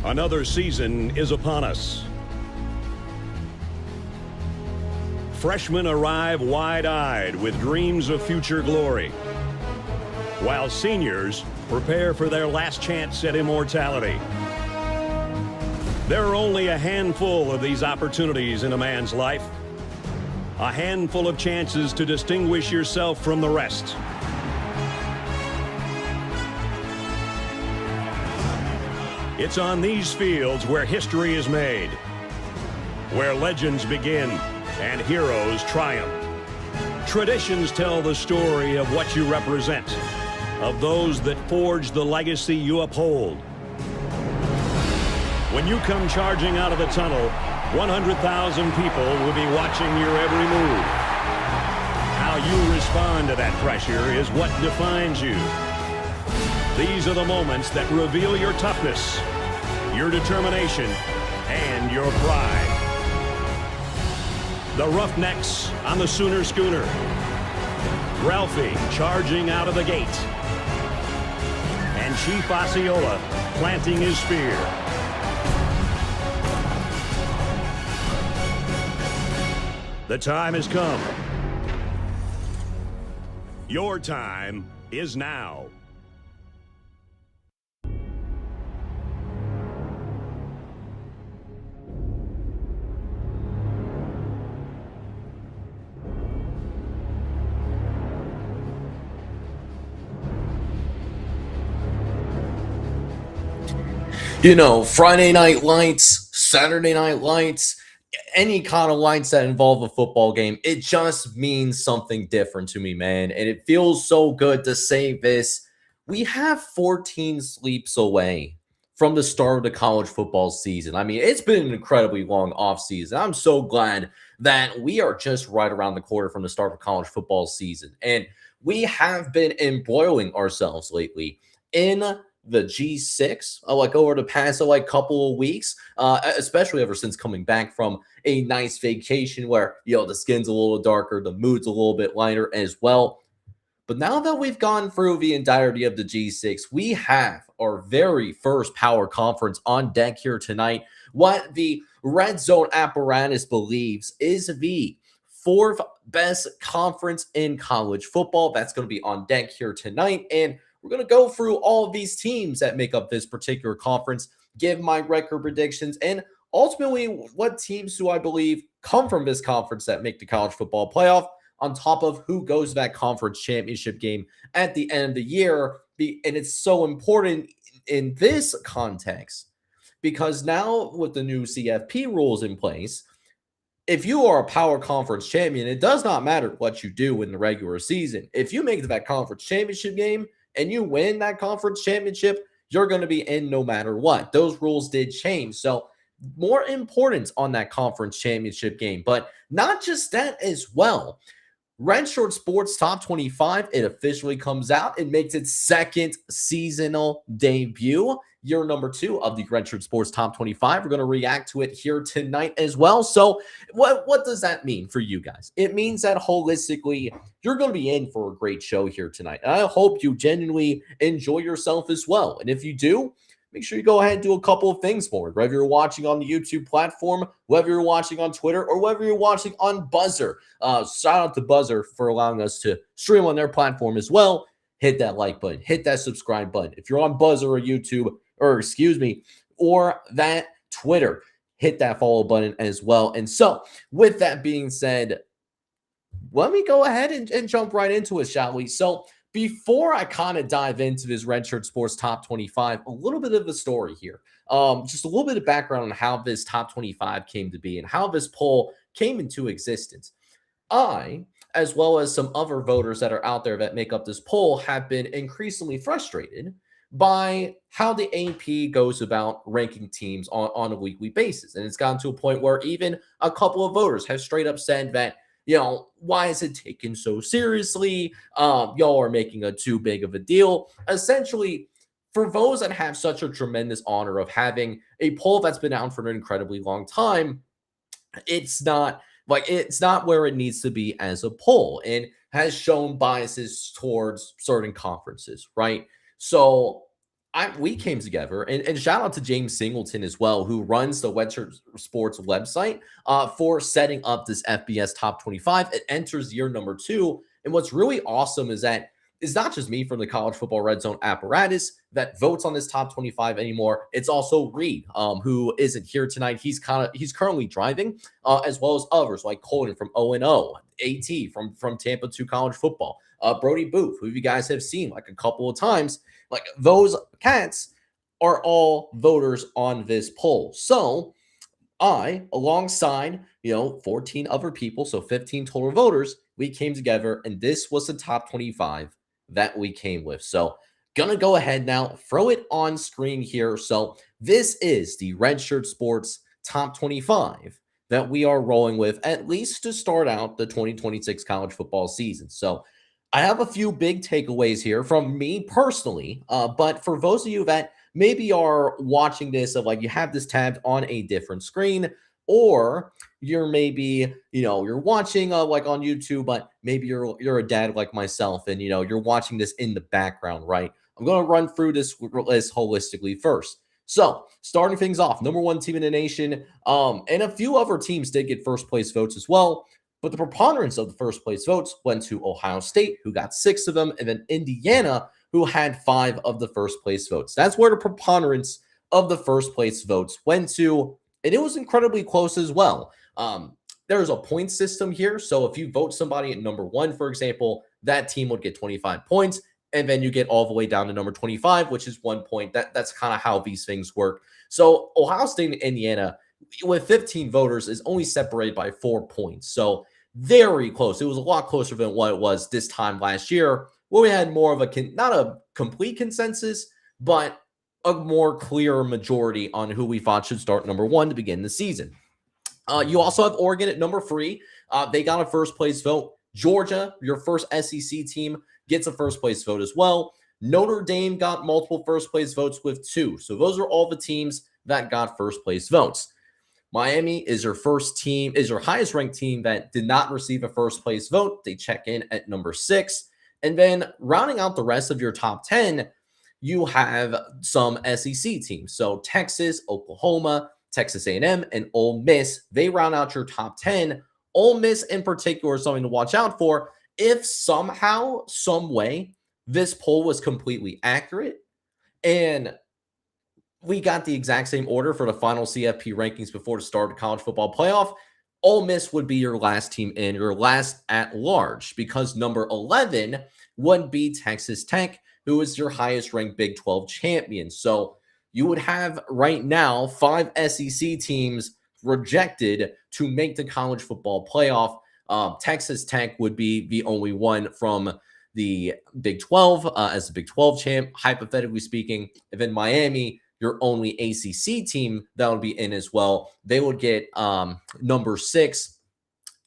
Another season is upon us. Freshmen arrive wide-eyed with dreams of future glory, while seniors prepare for their last chance at immortality. There are only a handful of these opportunities in a man's life, a handful of chances to distinguish yourself from the rest. It's on these fields where history is made, where legends begin and heroes triumph. Traditions tell the story of what you represent, of those that forge the legacy you uphold. When you come charging out of the tunnel, 100,000 people will be watching your every move. How you respond to that pressure is what defines you. These are the moments that reveal your toughness, your determination, and your pride. The Roughnecks on the Sooner Schooner. Ralphie charging out of the gate. And Chief Osceola planting his spear. The time has come. Your time is now. You know, Friday night lights, Saturday night lights, any kind of lights that involve a football game, it just means something different to me, man. And it feels so good to say this. We have 14 sleeps away from the start of the college football season. I mean, it's been an incredibly long offseason. I'm so glad that we are just right around the corner from the start of college football season. And we have been embroiling ourselves lately in the G6, over the past couple of weeks, especially ever since coming back from a nice vacation where, the skin's a little darker, the mood's a little bit lighter as well. But now that we've gone through the entirety of the G6, we have our very first power conference on deck here tonight. What the Red Zone apparatus believes is the fourth best conference in college football. That's going to be on deck here tonight. And we're going to go through all of these teams that make up this particular conference, give my record predictions, and ultimately what teams do I believe come from this conference that make the college football playoff, on top of who goes to that conference championship game at the end of the year. And it's so important in this context because now with the new CFP rules in place, if you are a power conference champion, it does not matter what you do in the regular season. If you make it to that conference championship game and you win that conference championship, you're going to be in no matter what. Those rules did change. So more importance on that conference championship game. But not just that as well. Redshirt Sports Top 25, it officially comes out. It makes its second seasonal debut. Year number 2 of the Redshirt Sports Top 25. We're going to react to it here tonight as well. So what does that mean for you guys? It means that holistically, you're going to be in for a great show here tonight. And I hope you genuinely enjoy yourself as well. And if you do, make sure you go ahead and do a couple of things for it. Whether you're watching on the YouTube platform, whether you're watching on Twitter, or whether you're watching on Buzzer. Shout out to Buzzer for allowing us to stream on their platform as well. Hit that like button. Hit that subscribe button. If you're on Buzzer or YouTube, or that Twitter, hit that follow button as well. And so, with that being said, let me go ahead and jump right into it, shall we? So, before I kind of dive into this Redshirt Sports Top 25, a little bit of a story here. Just a little bit of background on how this Top 25 came to be and how this poll came into existence. I, as well as some other voters that are out there that make up this poll, have been increasingly frustrated by how the AP goes about ranking teams on a weekly basis. And it's gotten to a point where even a couple of voters have straight up said that, why is it taken so seriously? Y'all are making a too big of a deal. Essentially, for those that have such a tremendous honor of having a poll that's been out for an incredibly long time, it's not where it needs to be as a poll and has shown biases towards certain conferences, right? So we came together, and shout out to James Singleton as well, who runs the Redshirt Sports website, for setting up this FBS Top 25. It enters year number 2. And what's really awesome is that it's not just me from the College Football Red Zone apparatus that votes on this top 25 anymore. It's also Reed, who isn't here tonight. He's currently driving, as well as others like Colton from O&O, AT from Tampa 2 College Football, Brody Booth, who you guys have seen like a couple of times. Like, those cats are all voters on this poll. So I, alongside 14 other people, so 15 total voters, we came together, and this was the top 25 that we came with. So gonna go ahead now, throw it on screen here. So this is the Redshirt Sports top 25 that we are rolling with, at least to start out the 2026 college football season. So I have a few big takeaways here from me personally, but for those of you that maybe are watching this, of like, you have this tabbed on a different screen, or you're maybe, you're watching like on YouTube, but maybe you're a dad like myself, and you're watching this in the background, right? I'm going to run through this list holistically first. So starting things off, number 1 team in the nation, and a few other teams did get first place votes as well, but the preponderance of the first place votes went to Ohio State, who got 6 of them, and then Indiana, who had 5 of the first place votes. That's where the preponderance of the first place votes went to, and it was incredibly close as well. There's a point system here, so if you vote somebody at number 1, for example, that team would get 25 points, and then you get all the way down to number 25, which is 1 point. That's kind of how these things work. So Ohio State and Indiana, with 15 voters, is only separated by 4 points. So very close. It was a lot closer than what it was this time last year, where we had more of not a complete consensus, but a more clear majority on who we thought should start number 1 to begin the season. You also have Oregon at number 3. They got a first place vote. Georgia, your first SEC team, gets a first place vote as well. Notre Dame got multiple first place votes with 2. So those are all the teams that got first place votes. Miami is your highest ranked team that did not receive a first place vote. They check in at number 6. And then rounding out the rest of your top 10, you have some SEC teams. So Texas, Oklahoma, Texas A&M, and Ole Miss, they round out your top 10. Ole Miss in particular is something to watch out for. If somehow, some way, this poll was completely accurate and we got the exact same order for the final CFP rankings before the start of the college football playoff, Ole Miss would be your last team in, your last at large, because number 11 would be Texas Tech, who is your highest ranked Big 12 champion. So you would have right now 5 SEC teams rejected to make the college football playoff. Texas Tech would be the only one from the Big 12 as the Big 12 champ, hypothetically speaking. And then Miami, your only ACC team that would be in as well. They would get number 6.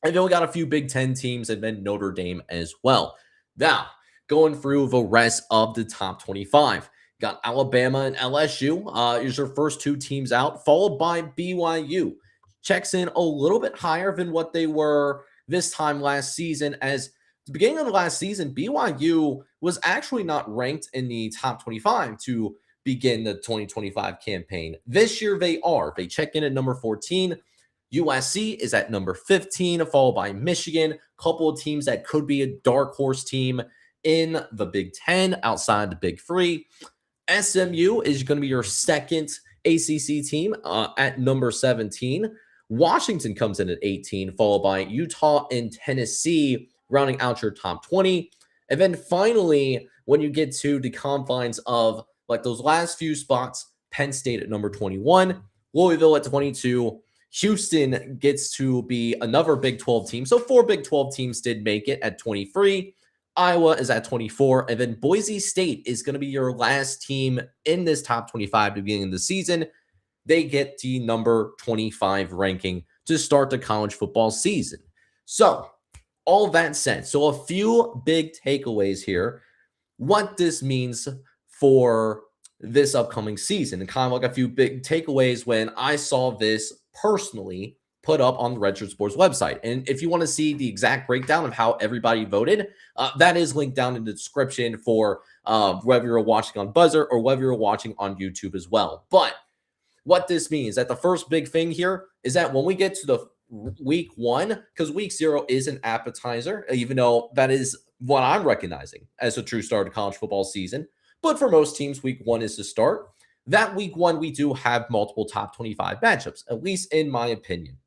And then we got a few Big 10 teams, and then Notre Dame as well. Now, going through the rest of the top 25. Got Alabama and LSU. Is your first 2 teams out, followed by BYU. Checks in a little bit higher than what they were this time last season, as at the beginning of the last season, BYU was actually not ranked in the top 25 to begin the 2025 campaign. This year they are. They check in at number 14. USC is at number 15, followed by Michigan. A couple of teams that could be a dark horse team in the Big 10 outside the Big 3. SMU is going to be your second ACC team at number 17. Washington comes in at 18, followed by Utah and Tennessee, rounding out your top 20. And then finally, when you get to the confines of like those last few spots, Penn State at number 21, Louisville at 22, Houston gets to be another Big 12 team. So 4 Big 12 teams did make it at 23. Iowa is at 24. And then Boise State is going to be your last team in this top 25 at the beginning of the season. They get the number 25 ranking to start the college football season. So all that said, so a few big takeaways here. What this means for this upcoming season, and kind of like a few big takeaways when I saw this personally put up on the Redshirt Sports website. And if you want to see the exact breakdown of how everybody voted, that is linked down in the description for whether you're watching on Buzzer or whether you're watching on YouTube as well. But what this means that the first big thing here is that when we get to the week 1, because week 0 is an appetizer, even though that is what I'm recognizing as a true start of college football season. But for most teams, week 1 is the start. That week 1, we do have multiple top 25 matchups, at least in my opinion.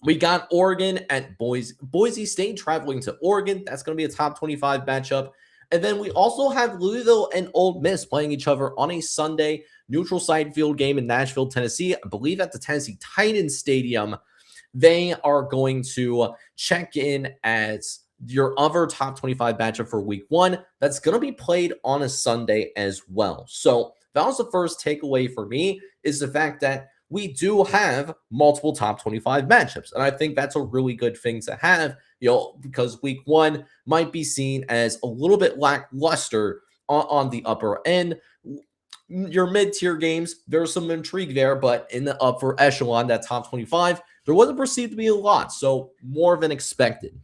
We got Oregon at Boise State traveling to Oregon. That's going to be a top 25 matchup. And then we also have Louisville and Ole Miss playing each other on a Sunday neutral site field game in Nashville, Tennessee. I believe at the Tennessee Titans Stadium. They are going to check in as your other top 25 matchup for week 1. That's going to be played on a Sunday as well. So that was the first takeaway for me, is the fact that we do have multiple top 25 matchups. And I think that's a really good thing to have, because week 1 might be seen as a little bit lackluster on the upper end. Your mid-tier games, there's some intrigue there, but in the upper echelon, that top 25, there wasn't perceived to be a lot, so more than expected.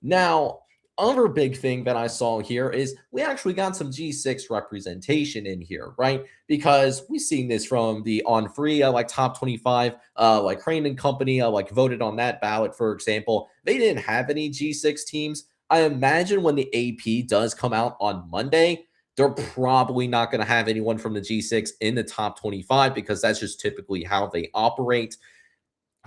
Now, other big thing that I saw here is we actually got some G6 representation in here, right? Because we've seen this from the On Free, top 25, like Crane and Company, voted on that ballot, for example. They didn't have any G6 teams. I imagine when the AP does come out on Monday, they're probably not going to have anyone from the G6 in the top 25 because that's just typically how they operate.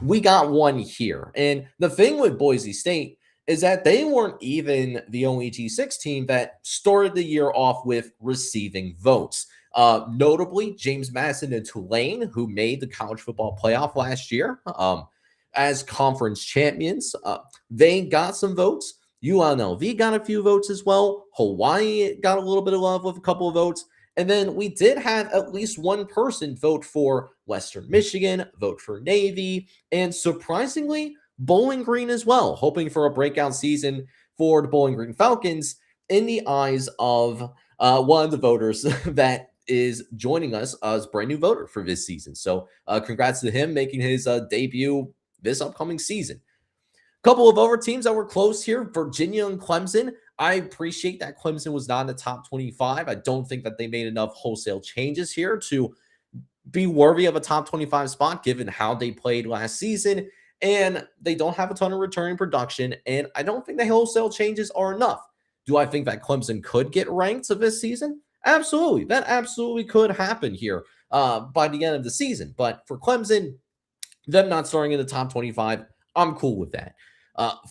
We got one here. And the thing with Boise State is that they weren't even the only G6 team that started the year off with receiving votes. Notably, James Madison and Tulane, who made the college football playoff last year as conference champions, they got some votes. UNLV got a few votes as well. Hawaii got a little bit of love with a couple of votes. And then we did have at least one person vote for Western Michigan, vote for Navy, and surprisingly, Bowling Green as well, hoping for a breakout season for the Bowling Green Falcons in the eyes of one of the voters that is joining us as brand new voter for this season. So congrats to him making his debut this upcoming season. Couple of other teams that were close here, Virginia and Clemson. I appreciate that Clemson was not in the top 25. I don't think that they made enough wholesale changes here to be worthy of a top 25 spot, given how they played last season. And they don't have a ton of returning production. And I don't think the wholesale changes are enough. Do I think that Clemson could get ranked this season? Absolutely. That absolutely could happen here by the end of the season. But for Clemson, them not starting in the top 25, I'm cool with that.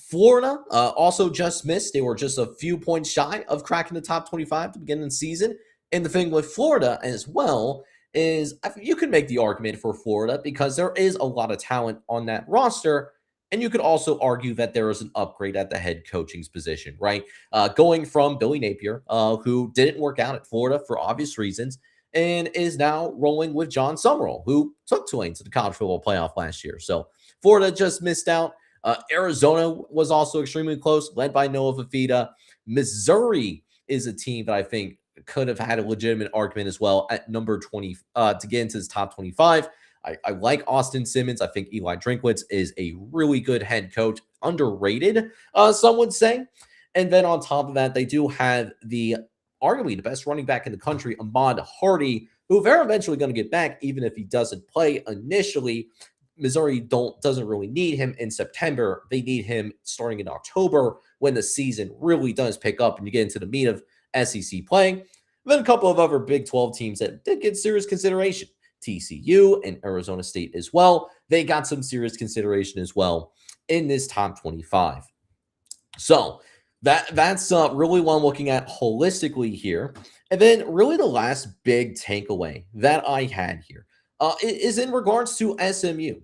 Florida also just missed. They were just a few points shy of cracking the top 25 to begin the season. And the thing with Florida as well is you can make the argument for Florida because there is a lot of talent on that roster. And you could also argue that there is an upgrade at the head coaching's position, right? Going from Billy Napier, who didn't work out at Florida for obvious reasons, and is now rolling with John Summerall, who took Tulane to the college football playoff last year. So Florida just missed out. Arizona was also extremely close, led by Noah Fafita. Missouri is a team that I think could have had a legitimate argument as well at number 20 to get into his top 25. I like Austin Simmons. I think Eli Drinkwitz is a really good head coach, underrated, some would say. And then on top of that, they do have arguably the best running back in the country, Ahmad Hardy, who they're eventually going to get back, even if he doesn't play initially. Missouri doesn't really need him in September. They need him starting in October when the season really does pick up and you get into the meat of SEC playing. Then a couple of other Big 12 teams that did get serious consideration. TCU and Arizona State as well. They got some serious consideration as well in this top 25. So that's really what I'm looking at holistically here. And then really the last big takeaway that I had here is in regards to SMU.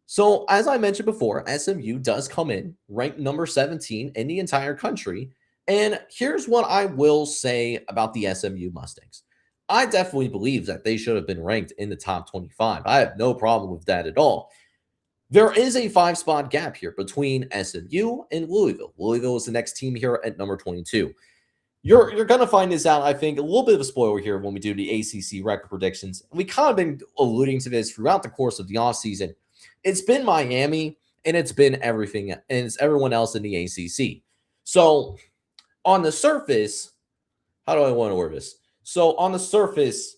So as I mentioned before, SMU does come in ranked number 17 in the entire country. And here's what I will say about the SMU Mustangs. I definitely believe that they should have been ranked in the top 25. I have no problem with that at all. There is a 5-spot gap here between SMU and Louisville. Louisville is the next team here at number 22. You're going to find this out, I think, a little bit of a spoiler here when we do the ACC record predictions. We kind of been alluding to this throughout the course of the offseason. It's been Miami, and it's been everything, and it's everyone else in the ACC. So on the surface, how do I want to word this? So on the surface,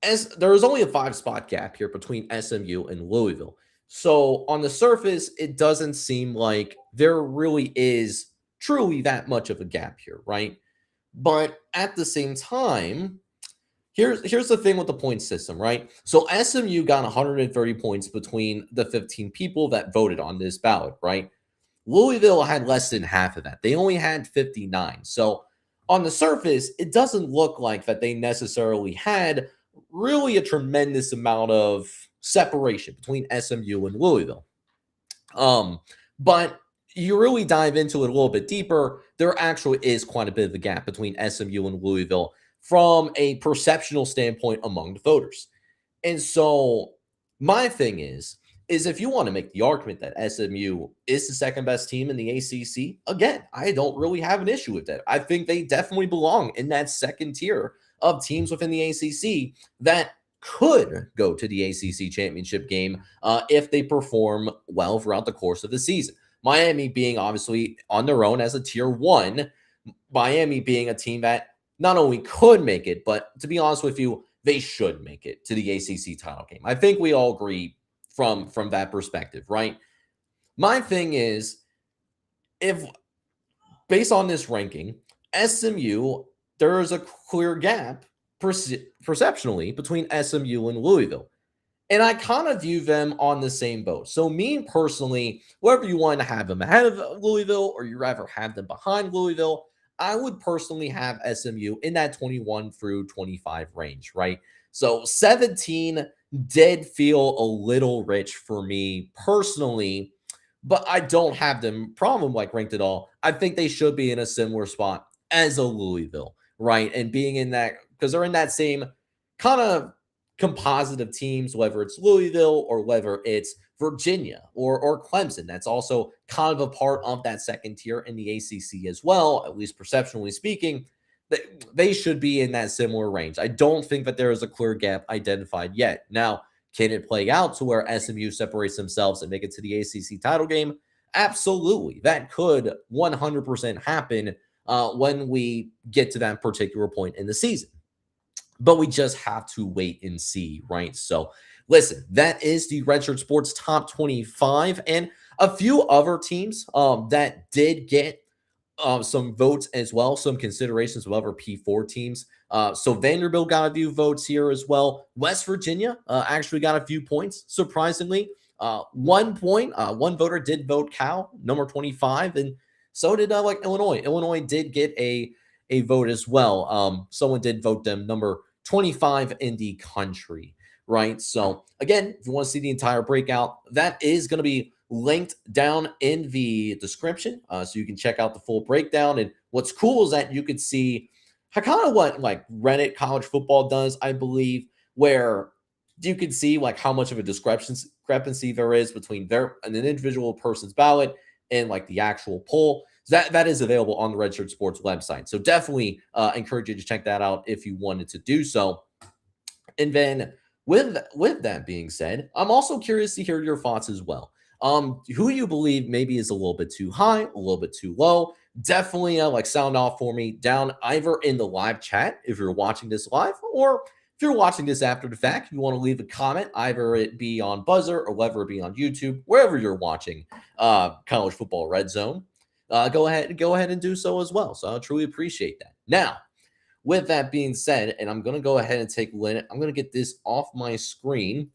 as there is only a 5-spot gap here between SMU and Louisville. So on the surface, it doesn't seem like there really is truly that much of a gap here, right? But at the same time, here's the thing with the point system, right? So SMU got 130 points between the 15 people that voted on this ballot, right? Louisville had less than half of that. They only had 59. So on the surface, it doesn't look like that they necessarily had really a tremendous amount of separation between SMU and Louisville. But you really dive into it a little bit deeper, there actually is quite a bit of a gap between SMU and Louisville from a perceptional standpoint among the voters. And so my thing is if you want to make the argument that SMU is the second best team in the ACC, again, I don't really have an issue with that. I think they definitely belong in that second tier of teams within the ACC that could go to the ACC championship game if they perform well throughout the course of the season. Miami being obviously on their own as a tier 1, Miami being a team that not only could make it, but to be honest with you, they should make it to the ACC title game. I think we all agree from that perspective, right? My thing is, if based on this ranking, SMU, there is a clear gap perceptionally between SMU and Louisville. And I kind of view them on the same boat. So me personally, whether you want to have them ahead of Louisville or you rather have them behind Louisville, I would personally have SMU in that 21 through 25 range, right? So 17 did feel a little rich for me personally, but I don't have them problem like ranked at all. I think they should be in a similar spot as a Louisville, right? And being in that, because they're in that same kind of composite of teams, whether it's Louisville or whether it's Virginia or Clemson. That's also kind of a part of that second tier in the ACC as well, at least perceptually speaking. They should be in that similar range. I don't think that there is a clear gap identified yet. Now, can it play out to where SMU separates themselves and make it to the ACC title game? Absolutely. That could 100% happen when we get to that particular point in the season. But we just have to wait and see, right? So, listen, that is the Redshirt Sports Top 25 and a few other teams that did get some votes as well, some considerations of other P4 teams. So Vanderbilt got a few votes here as well. West Virginia actually got a few points, surprisingly. 1 point, one voter did vote Cal, number 25, and so did Illinois. Illinois did get a vote as well. Someone did vote them number 25 in the country, right? So again, if you want to see the entire breakout, that is going to be linked down in the description, so you can check out the full breakdown. And what's cool is that you could see kind of what like Reddit college football does, I believe, where you can see like how much of a discrepancy there is between an individual person's ballot and like the actual poll. So that is available on the Redshirt Sports website. So definitely encourage you to check that out if you wanted to do so. And then with that being said, I'm also curious to hear your thoughts as well. Who you believe maybe is a little bit too high, a little bit too low. Definitely like sound off for me down either in the live chat if you're watching this live, or if you're watching this after the fact, you want to leave a comment, either it be on Buzzer or whether it be on YouTube, wherever you're watching College Football Red Zone. Go ahead and do so as well. So I truly appreciate that. Now, with that being said, and I'm going to go ahead and take a minute, I'm going to get this off my screen.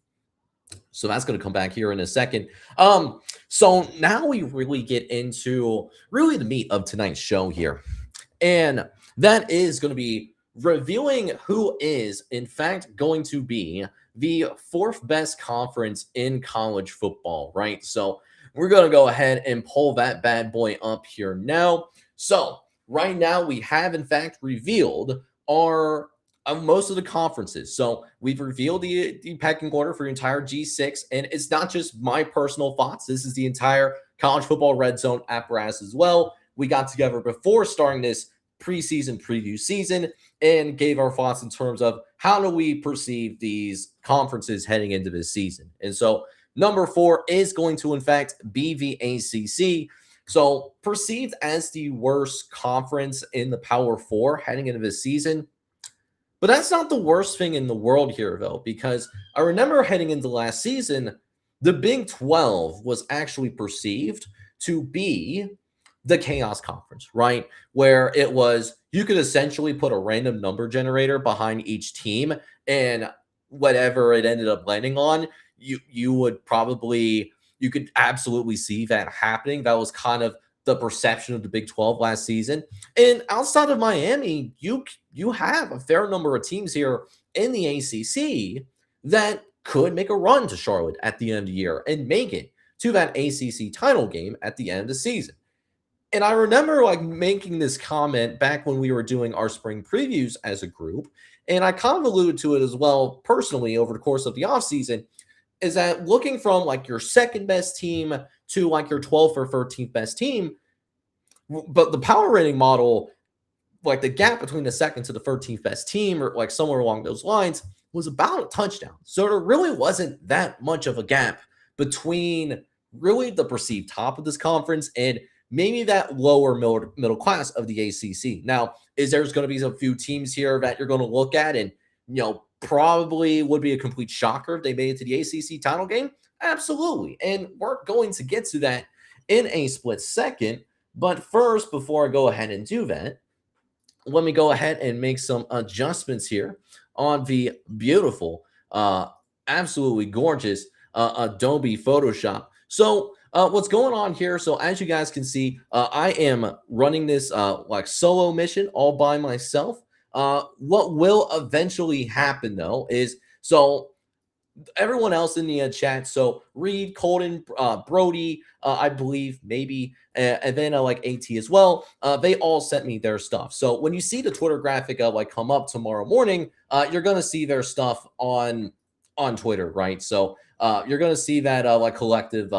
So that's going to come back here in a second. So now we really get into really the meat of tonight's show here. And that is going to be revealing who is, in fact, going to be the fourth best conference in college football, right? So we're going to go ahead and pull that bad boy up here now. So right now we have, in fact, revealed our most of the conferences. So we've revealed the pecking order for the entire G6, and it's not just my personal thoughts. This is the entire College Football Red Zone apparatus as well. We got together before starting this preseason preview season and gave our thoughts in terms of how do we perceive these conferences heading into this season. And so number 4 is going to, in fact, be the ACC. So perceived as the worst conference in the Power Four heading into this season. But that's not the worst thing in the world here, though, because I remember heading into last season, the Big 12 was actually perceived to be the chaos conference, right? Where it was, you could essentially put a random number generator behind each team, and whatever it ended up landing on, you would probably, you could absolutely see that happening. That was kind of the perception of the Big 12 last season. And outside of Miami, you have a fair number of teams here in the ACC that could make a run to Charlotte at the end of the year and make it to that ACC title game at the end of the season. And I remember like making this comment back when we were doing our spring previews as a group, and I kind of alluded to it as well personally over the course of the offseason, is that looking from like your second best team to like your 12th or 13th best team, but the power rating model, like the gap between the second to the 13th best team or like somewhere along those lines was about a touchdown. So there really wasn't that much of a gap between really the perceived top of this conference and maybe that lower middle class of the ACC. Now, is there's going to be a few teams here that you're going to look at and, probably would be a complete shocker if they made it to the ACC title game? Absolutely. And we're going to get to that in a split second. But first, before I go ahead and do that, let me go ahead and make some adjustments here on the beautiful, absolutely gorgeous Adobe Photoshop. So what's going on here? So as you guys can see, I am running this like solo mission all by myself. What will eventually happen though is, so everyone else in the chat, so Reed, Colton, Brody, I believe maybe, and then like AT as well, they all sent me their stuff. So when you see the Twitter graphic like come up tomorrow morning, you're gonna see their stuff on Twitter, right? So you're gonna see that like collective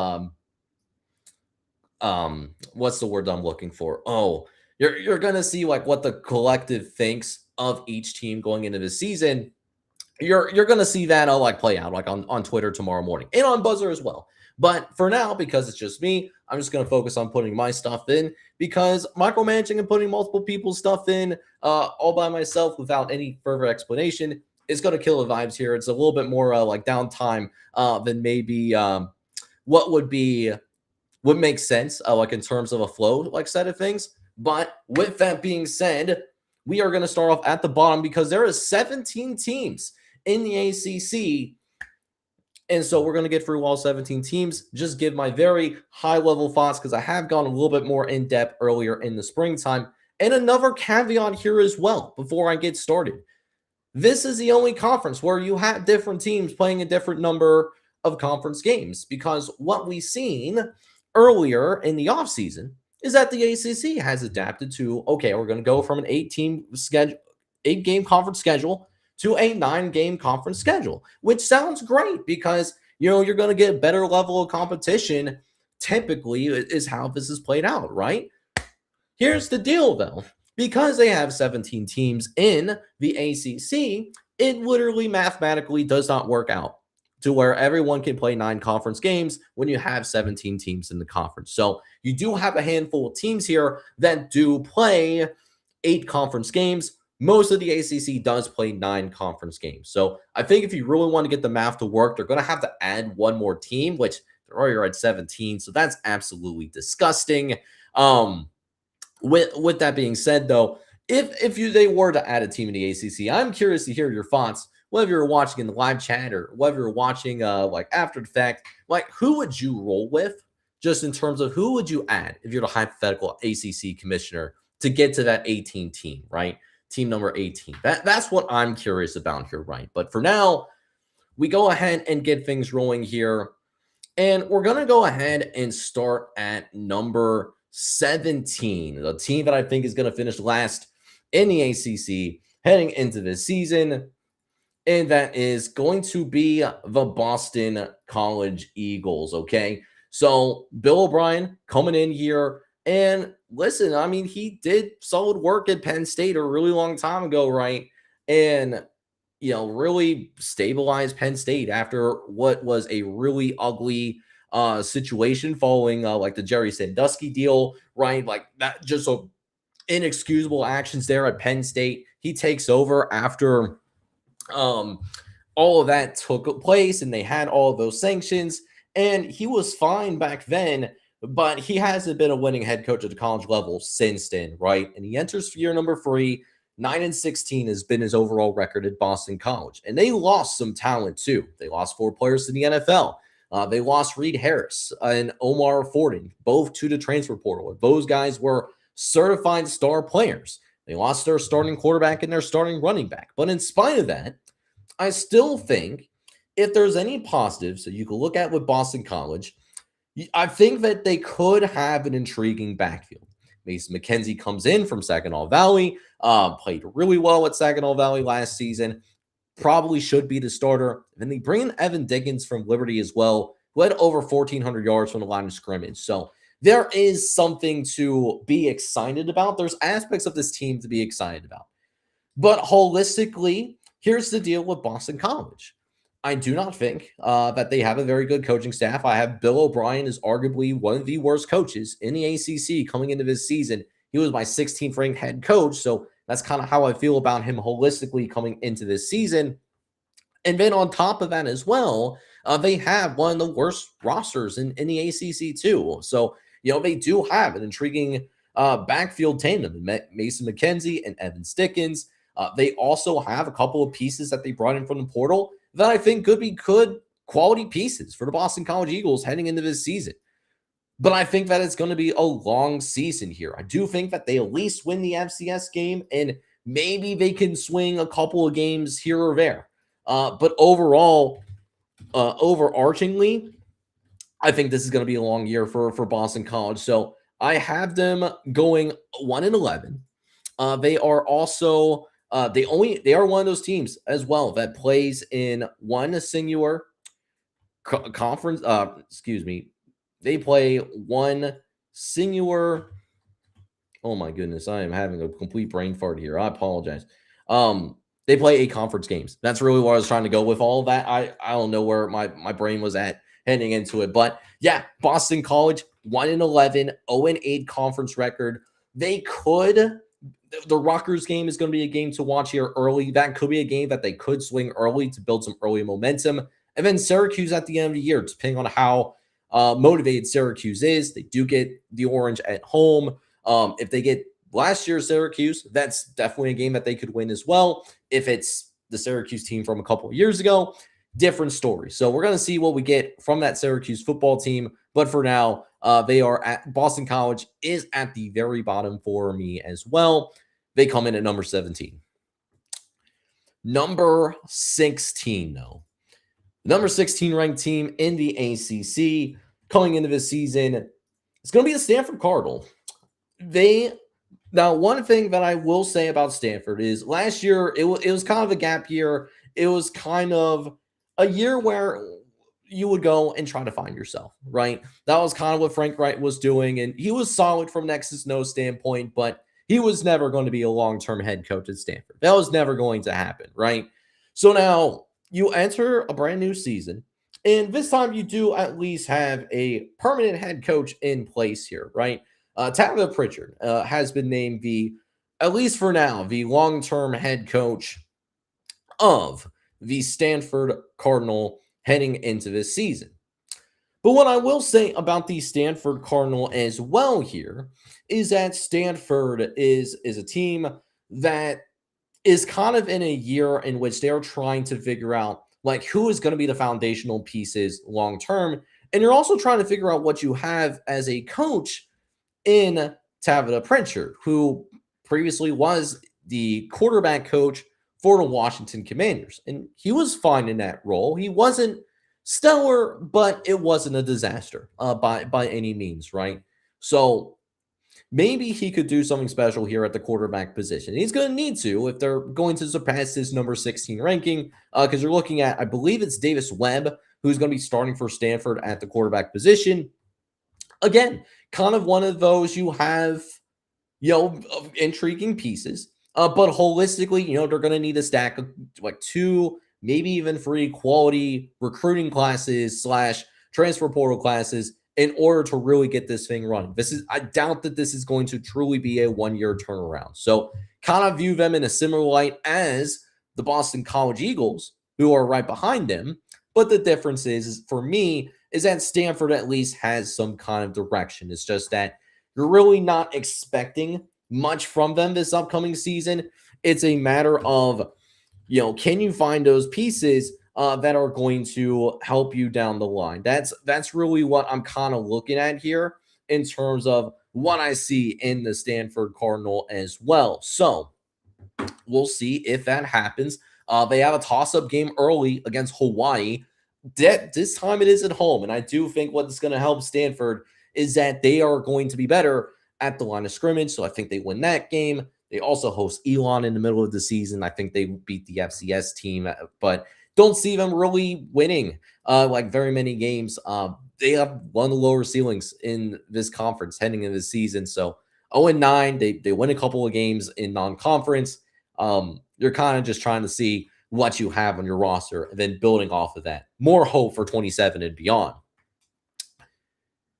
what's the word I'm looking for? Oh, you're gonna see like what the collective thinks of each team going into the season. You're gonna see that like play out like on Twitter tomorrow morning and on Buzzer as well. But for now, because it's just me, I'm just gonna focus on putting my stuff in, because micromanaging and putting multiple people's stuff in all by myself without any further explanation is gonna kill the vibes here. It's a little bit more like downtime than maybe what would make sense like in terms of a flow like set of things. But with that being said, we are going to start off at the bottom because there is 17 teams in the ACC. And so we're going to get through all 17 teams, just give my very high level thoughts because I have gone a little bit more in depth earlier in the springtime. And another caveat here as well before I get started. This is the only conference where you have different teams playing a different number of conference games, because what we've seen earlier in the offseason is that the ACC has adapted to, okay, we're going to go from an 8-game conference schedule to a 9-game conference schedule, which sounds great because, you're going to get a better level of competition. Typically is how this is played out, right? Here's the deal though, because they have 17 teams in the ACC, it literally mathematically does not work out to where everyone can play 9 conference games when you have 17 teams in the conference. So you do have a handful of teams here that do play 8 conference games. Most of the ACC does play 9 conference games. So I think if you really want to get the math to work, they're going to have to add one more team, which they're already at 17. So that's absolutely disgusting. With that being said, though, if they were to add a team in the ACC, I'm curious to hear your thoughts. Whether you're watching in the live chat or whether you're watching like after the fact, like who would you roll with just in terms of who would you add if you're the hypothetical ACC commissioner to get to that 18 team, right? Team number 18. That's what I'm curious about here, right? But for now, we go ahead and get things rolling here. And we're going to go ahead and start at number 17, the team that I think is going to finish last in the ACC heading into this season. And that is going to be the Boston College Eagles, okay? So Bill O'Brien coming in here, and listen, I mean, he did solid work at Penn State a really long time ago, right? And, really stabilized Penn State after what was a really ugly situation following like the Jerry Sandusky deal, right? Like that, just so inexcusable actions there at Penn State. He takes over after all of that took place and they had all of those sanctions, and he was fine back then, but he hasn't been a winning head coach at the college level since then, right? And he enters year number 3. 9-16 has been his overall record at Boston College, and they lost some talent too. They lost 4 players to the NFL. They lost Reed Harris and Omar Fording, both to the transfer portal. Those guys were certified star players. They lost their starting quarterback and their starting running back. But in spite of that, I still think if there's any positives that you could look at with Boston College, I think that they could have an intriguing backfield. Mason McKenzie comes in from Saginaw Valley, played really well at Saginaw Valley last season, probably should be the starter. And they bring in Evan Dickens from Liberty as well, who had over 1,400 yards from the line of scrimmage. So there is something to be excited about. There's aspects of this team to be excited about. But holistically, here's the deal with Boston College. I do not think that they have a very good coaching staff. I have Bill O'Brien as arguably one of the worst coaches in the ACC coming into this season. He was my 16th ranked head coach, so that's kind of how I feel about him holistically coming into this season. And then on top of that as well, they have one of the worst rosters in the ACC too. So, they do have an intriguing backfield tandem, Mason McKenzie and Evan Dickens. They also have a couple of pieces that they brought in from the portal that I think could be good quality pieces for the Boston College Eagles heading into this season. But I think that it's going to be a long season here. I do think that they at least win the FCS game, and maybe they can swing a couple of games here or there. But overall, overarchingly, I think this is going to be a long year for Boston College. So I have them going 1-11. They are also they are one of those teams as well that plays in one singular conference. They play one singular. Oh my goodness, I am having a complete brain fart here. I apologize. They play 8 conference games. That's really what I was trying to go with all of that. I don't know where my brain was at heading into it, but yeah, Boston College 1-11, 0-8 conference record. They could. The Rutgers game is going to be a game to watch here early. That could be a game that they could swing early to build some early momentum. And then Syracuse at the end of the year, depending on how motivated Syracuse is. They do get the Orange at home. If they get last year's Syracuse, that's definitely a game that they could win as well. If it's the Syracuse team from a couple of years ago, different story. So we're going to see what we get from that Syracuse football team. But for now, they are at Boston College is at the very bottom for me as well. They come in at number 17. Number 16, though. Number 16 ranked team in the ACC coming into this season, it's going to be the Stanford Cardinal. Now, one thing that I will say about Stanford is last year, it was kind of a gap year. It was kind of a year where you would go and try to find yourself, right? That was kind of what Frank Wright was doing, and he was solid from Nexus No standpoint, but he was never going to be a long-term head coach at Stanford. That was never going to happen, right? So now you enter a brand new season, and this time you do at least have a permanent head coach in place here, right? Tabitha Pritchard has been named at least for now, the long-term head coach of the Stanford Cardinal heading into this season. But what I will say about the Stanford Cardinal as well here is that Stanford is a team that is kind of in a year in which they're trying to figure out like who is going to be the foundational pieces long term. And you're also trying to figure out what you have as a coach in Tabitha Pritchard, who previously was the quarterback coach for the Washington Commanders. And he was fine in that role. He wasn't stellar, but it wasn't a disaster by any means, right? So maybe he could do something special here at the quarterback position. He's going to need to if they're going to surpass this number 16 ranking, because you're looking at, I believe it's Davis Webb, who's going to be starting for Stanford at the quarterback position. Again, kind of one of those you have, intriguing pieces. But holistically, they're going to need a stack of like 2, maybe even 3 quality recruiting classes / transfer portal classes in order to really get this thing running. I doubt that this is going to truly be a 1-year turnaround. So kind of view them in a similar light as the Boston College Eagles, who are right behind them. But the difference is for me, is that Stanford at least has some kind of direction. It's just that you're really not expecting much from them this upcoming season. It's a matter of, can you find those pieces that are going to help you down the line? That's really what I'm kind of looking at here in terms of what I see in the Stanford Cardinal as well. So we'll see if that happens. They have a toss-up game early against Hawaii. This time it is at home, and I do think what's going to help Stanford is that they are going to be better at the line of scrimmage, so I think they win that game. They also host Elon in the middle of the season. I think they beat the FCS team, but don't see them really winning like very many games. They have one of the lower ceilings in this conference heading into the season, so 0-9, they win a couple of games in non-conference. You're kind of just trying to see what you have on your roster and then building off of that. More hope for 27 and beyond.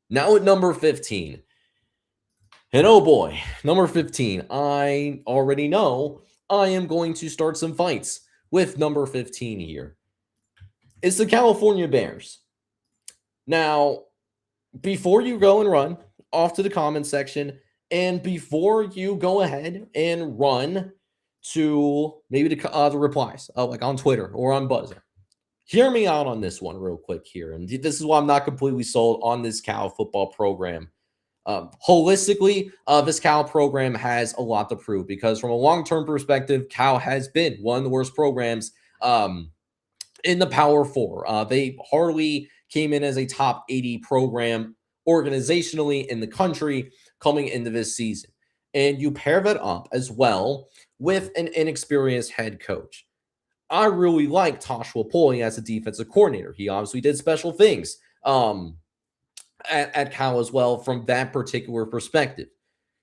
Now at number 15. And oh boy, number 15. I already know I am going to start some fights with number 15 here. It's the California Bears. Now, before you go and run off to the comment section, and before you go ahead and run to maybe the replies, like on Twitter or on Buzzer, hear me out on this one real quick here. And this is why I'm not completely sold on this Cal football program. Holistically, this Cal program has a lot to prove because from a long-term perspective, Cal has been one of the worst programs in the Power Four. They hardly came in as a top 80 program organizationally in the country coming into this season. And you pair that up as well with an inexperienced head coach. I really like Toshua Pulley as a defensive coordinator. He obviously did special things at Cal as well from that particular perspective.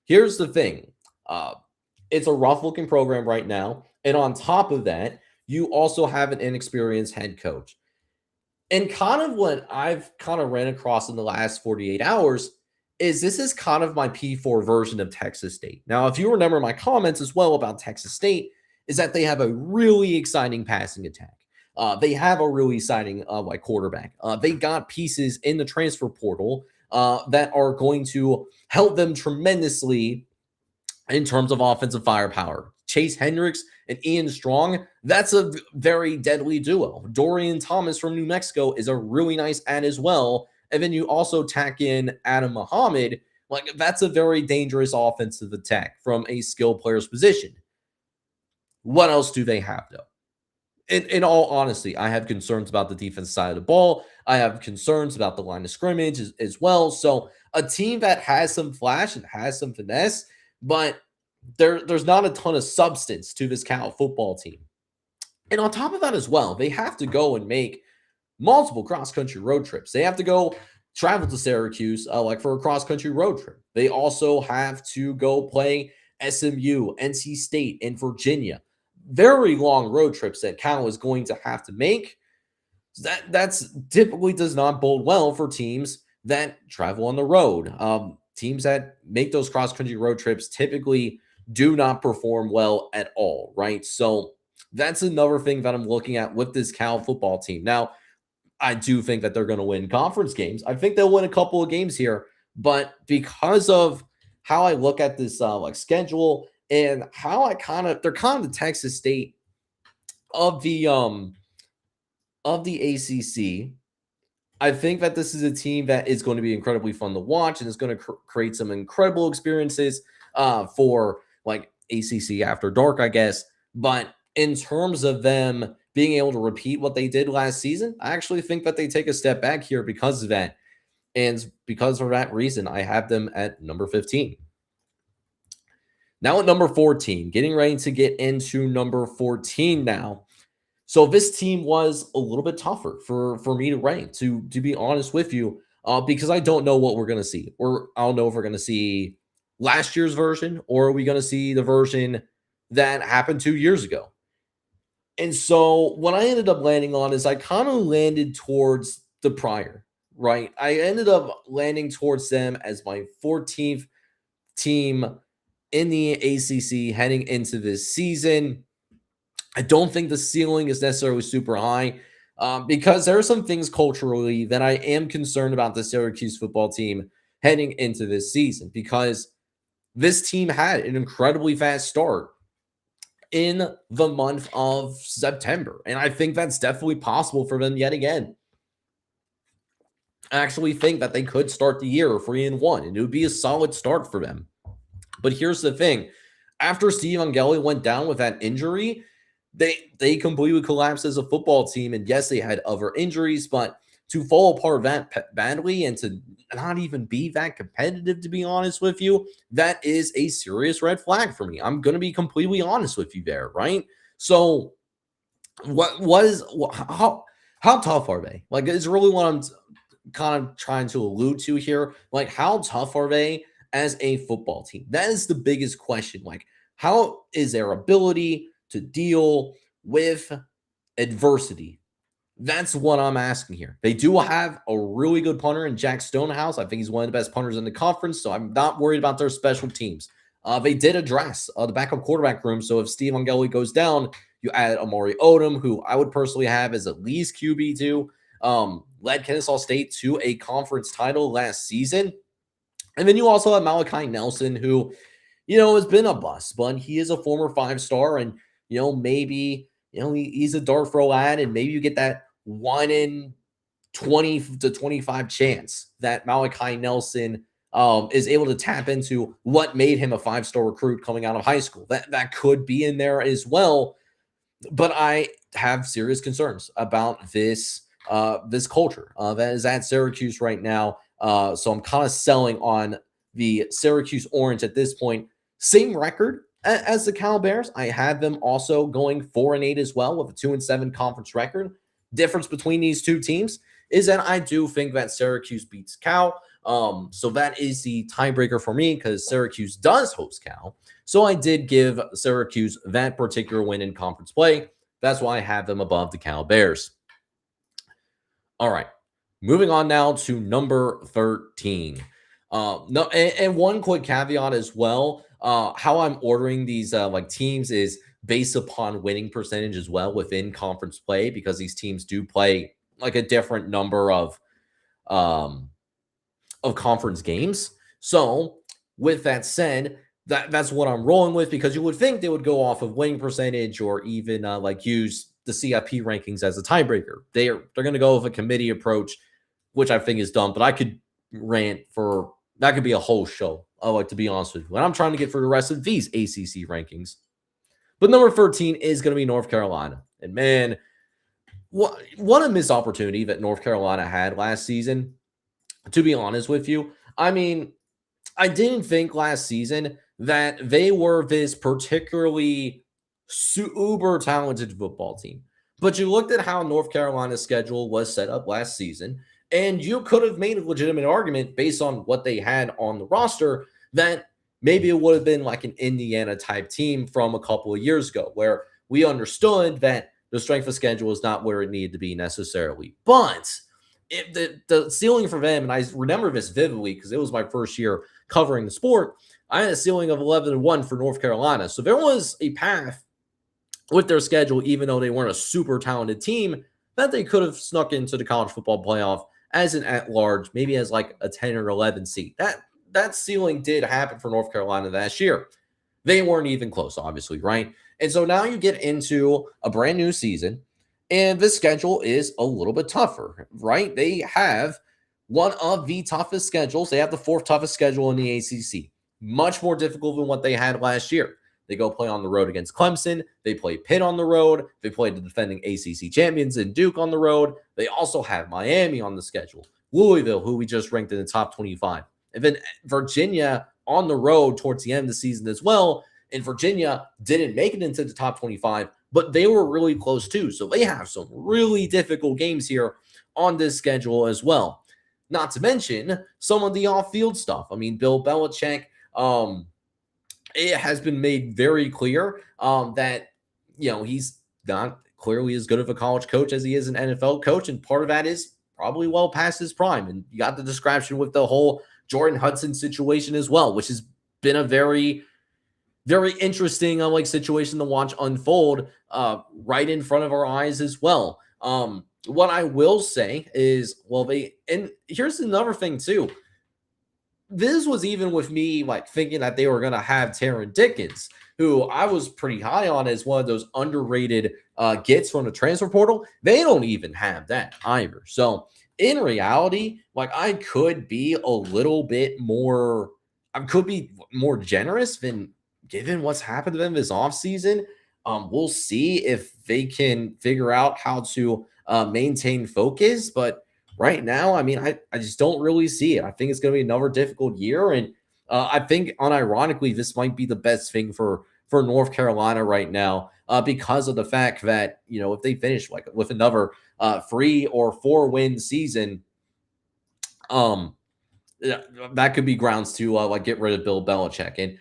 Here's the thing. It's a rough-looking program right now. And on top of that, you also have an inexperienced head coach. And kind of what I've kind of ran across in the last 48 hours is this is kind of my P4 version of Texas State. Now, if you remember my comments as well about Texas State, is that they have a really exciting passing attack. They have a really exciting quarterback. They got pieces in the transfer portal that are going to help them tremendously in terms of offensive firepower. Chase Hendricks and Ian Strong, that's a very deadly duo. Dorian Thomas from New Mexico is a really nice add as well. And then you also tack in Adam Muhammad. Like, that's a very dangerous offensive attack from a skill player's position. What else do they have, though? In all honesty, I have concerns about the defense side of the ball. I have concerns about the line of scrimmage as well. So a team that has some flash and has some finesse, but there's not a ton of substance to this Cal football team. And on top of that as well, they have to go and make multiple cross-country road trips. They have to go travel to Syracuse for a cross-country road trip. They also have to go play SMU, NC State, and Virginia. Very long road trips that Cal is going to have to make. That's typically does not bode well for teams that travel on the road. Teams that make those cross-country road trips typically do not perform well at all, right? So that's another thing that I'm looking at with this Cal football team. Now, I do think that they're going to win conference games. I think they'll win a couple of games here, but because of how I look at this schedule and how they're kind of the Texas State of the ACC. I think that this is a team that is going to be incredibly fun to watch and is going to create some incredible experiences for ACC After Dark, I guess. But in terms of them being able to repeat what they did last season, I actually think that they take a step back here because of that. And because of that reason, I have them at number 15. Now at number 14, getting ready to get into number 14 now. So this team was a little bit tougher for me to rank, to be honest with you, because I don't know what we're going to see. Or I don't know if we're going to see last year's version or are we going to see the version that happened 2 years ago. And so what I ended up landing on is I kind of landed towards the prior, right? I ended up landing towards them as my 14th team in the ACC heading into this season. I don't think the ceiling is necessarily super high because there are some things culturally that I am concerned about the Syracuse football team heading into this season, because this team had an incredibly fast start in the month of September. And I think that's definitely possible for them yet again. I actually think that they could start the year 3-1, and it would be a solid start for them. But here's the thing. After Steve Angeli went down with that injury, they completely collapsed as a football team. And yes, they had other injuries, but to fall apart that badly and to not even be that competitive, to be honest with you, that is a serious red flag for me. I'm going to be completely honest with you there, right? So how tough are they? Like, it's really what I'm kind of trying to allude to here. Like, how tough are they as a football team? That is the biggest question. Like, how is their ability to deal with adversity? That's what I'm asking here. They do have a really good punter in Jack Stonehouse. I think he's one of the best punters in the conference, so I'm not worried about their special teams. They did address the backup quarterback room, so if Steve Angeli goes down, you add Amari Odom, who I would personally have as at least QB2, led Kennesaw State to a conference title last season. And then you also have Malachi Nelson, who, has been a bust, but he is a former 5-star, and, maybe, he's a dart throw lad, and maybe you get that 1 in 20 to 25 chance that Malachi Nelson is able to tap into what made him a 5-star recruit coming out of high school. That could be in there as well. But I have serious concerns about this culture that is at Syracuse right now. So I'm kind of selling on the Syracuse Orange at this point. Same record as the Cal Bears. I had them also going 4-8 as well, with a 2-7 conference record. Difference between these two teams is that I do think that Syracuse beats Cal. So that is the tiebreaker for me, because Syracuse does host Cal. So I did give Syracuse that particular win in conference play. That's why I have them above the Cal Bears. All right, moving on now to number 13. And one quick caveat as well. How I'm ordering these teams is based upon winning percentage as well within conference play, because these teams do play like a different number of conference games. So with that said, that's what I'm rolling with, because you would think they would go off of winning percentage, or even use the CFP rankings as a tiebreaker. They're going to go with a committee approach, which I think is dumb, but I could rant for that could be a whole show. To be honest with you, and I'm trying to get for the rest of these ACC rankings. But number 13 is going to be North Carolina. And man, what a missed opportunity that North Carolina had last season, to be honest with you. I mean, I didn't think last season that they were this particularly uber talented football team. But you looked at how North Carolina's schedule was set up last season, and you could have made a legitimate argument based on what they had on the roster that maybe it would have been like an Indiana type team from a couple of years ago, where we understood that the strength of schedule is not where it needed to be necessarily. But the ceiling for them, and I remember this vividly because it was my first year covering the sport, I had a ceiling of 11-1 for North Carolina. So there was a path with their schedule, even though they weren't a super talented team, that they could have snuck into the college football playoff as an at-large, maybe as like a 10 or 11 seed. That ceiling did happen for North Carolina last year. They weren't even close, obviously, right? And so now you get into a brand new season, and the schedule is a little bit tougher, right? They have one of the toughest schedules. They have the 4th toughest schedule in the ACC. Much more difficult than what they had last year. They go play on the road against Clemson. They play Pitt on the road. They play the defending ACC champions in Duke on the road. They also have Miami on the schedule, Louisville, who we just ranked in the top 25. And then Virginia on the road towards the end of the season as well. And Virginia didn't make it into the top 25, but they were really close too. So they have some really difficult games here on this schedule as well. Not to mention some of the off-field stuff. I mean, Bill Belichick, it has been made very clear that, he's not clearly as good of a college coach as he is an NFL coach. And part of that is probably well past his prime. And you got the description with the whole Jordan Hudson situation as well, which has been a very, very interesting situation to watch unfold right in front of our eyes as well. What I will say is, and here's another thing too. This was even with me thinking that they were going to have Taron Dickens, who I was pretty high on as one of those underrated gets from the transfer portal. They don't even have that either. So in reality, I could be a little bit more, I could be more generous than given what's happened to them this offseason. We'll see if they can figure out how to maintain focus. But right now, I just don't really see it. I think it's going to be another difficult year. And I think unironically, this might be the best thing for North Carolina right now because of the fact that, if they finish with another 3 or 4 win season, that could be grounds to get rid of Bill Belichick. And,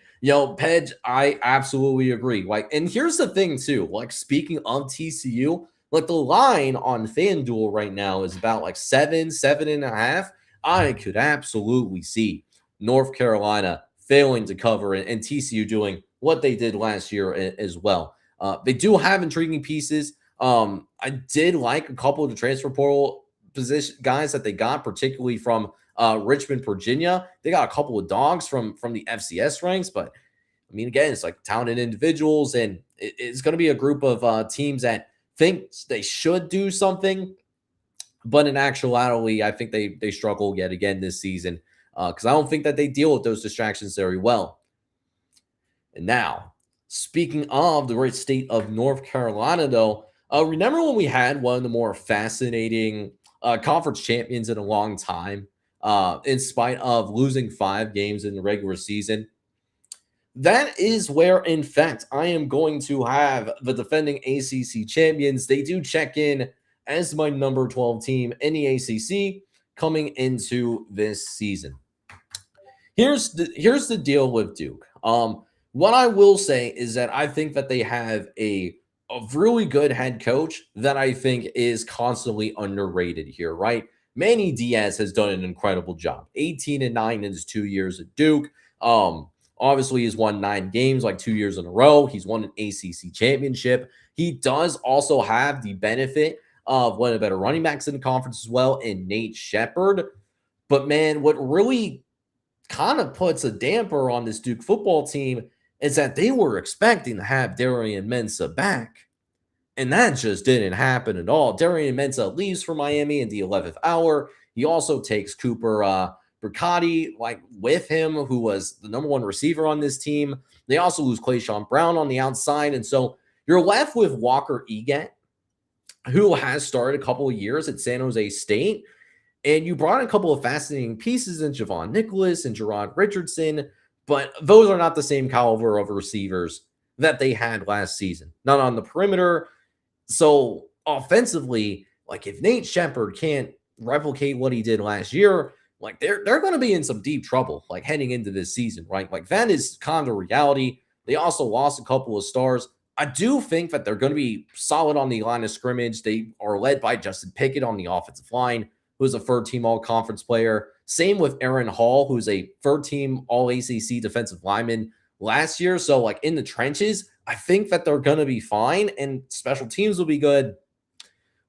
Pedge, I absolutely agree. And here's the thing too, speaking of TCU, the line on FanDuel right now is about 7.5. I could absolutely see North Carolina failing to cover and TCU doing what they did last year as well. They do have intriguing pieces. I did like a couple of the transfer portal position guys that they got, particularly from Richmond, Virginia. They got a couple of dogs from the FCS ranks, but again, it's talented individuals, and it's going to be a group of teams that think they should do something, but in actuality, I think they struggle yet again this season because I don't think that they deal with those distractions very well. And now, speaking of the great state of North Carolina, though, remember when we had one of the more fascinating conference champions in a long time, in spite of losing 5 games in the regular season? That is where, in fact, I am going to have the defending ACC champions. They do check in as my number 12 team in the ACC coming into this season. Here's the deal with Duke. What I will say is that I think that they have a really good head coach that I think is constantly underrated here, right? Manny Diaz has done an incredible job. 18-9 in his 2 years at Duke. Obviously, he's won 9 games 2 years in a row. He's won an ACC championship. He does also have the benefit of one of the better running backs in the conference as well, in Nate Shepherd. But man, what really kind of puts a damper on this Duke football team is that they were expecting to have Darian Mensah back. And that just didn't happen at all. Darian Mensah leaves for Miami in the 11th hour. He also takes Cooper Bricati with him, who was the number 1 receiver on this team. They also lose Clayshawn Brown on the outside. And so you're left with Walker Eget, who has started a couple of years at San Jose State. And you brought in a couple of fascinating pieces in Javon Nicholas and Gerard Richardson, but those are not the same caliber of receivers that they had last season. Not on the perimeter. So offensively, if Nate Shepherd can't replicate what he did last year, they're going to be in some deep trouble, heading into this season, right? That is kind of the reality. They also lost a couple of stars. I do think that they're going to be solid on the line of scrimmage. They are led by Justin Pickett on the offensive line, who's a third-team all-conference player. Same with Aaron Hall, who's a third-team all-ACC defensive lineman last year. So, in the trenches, I think that they're going to be fine, and special teams will be good.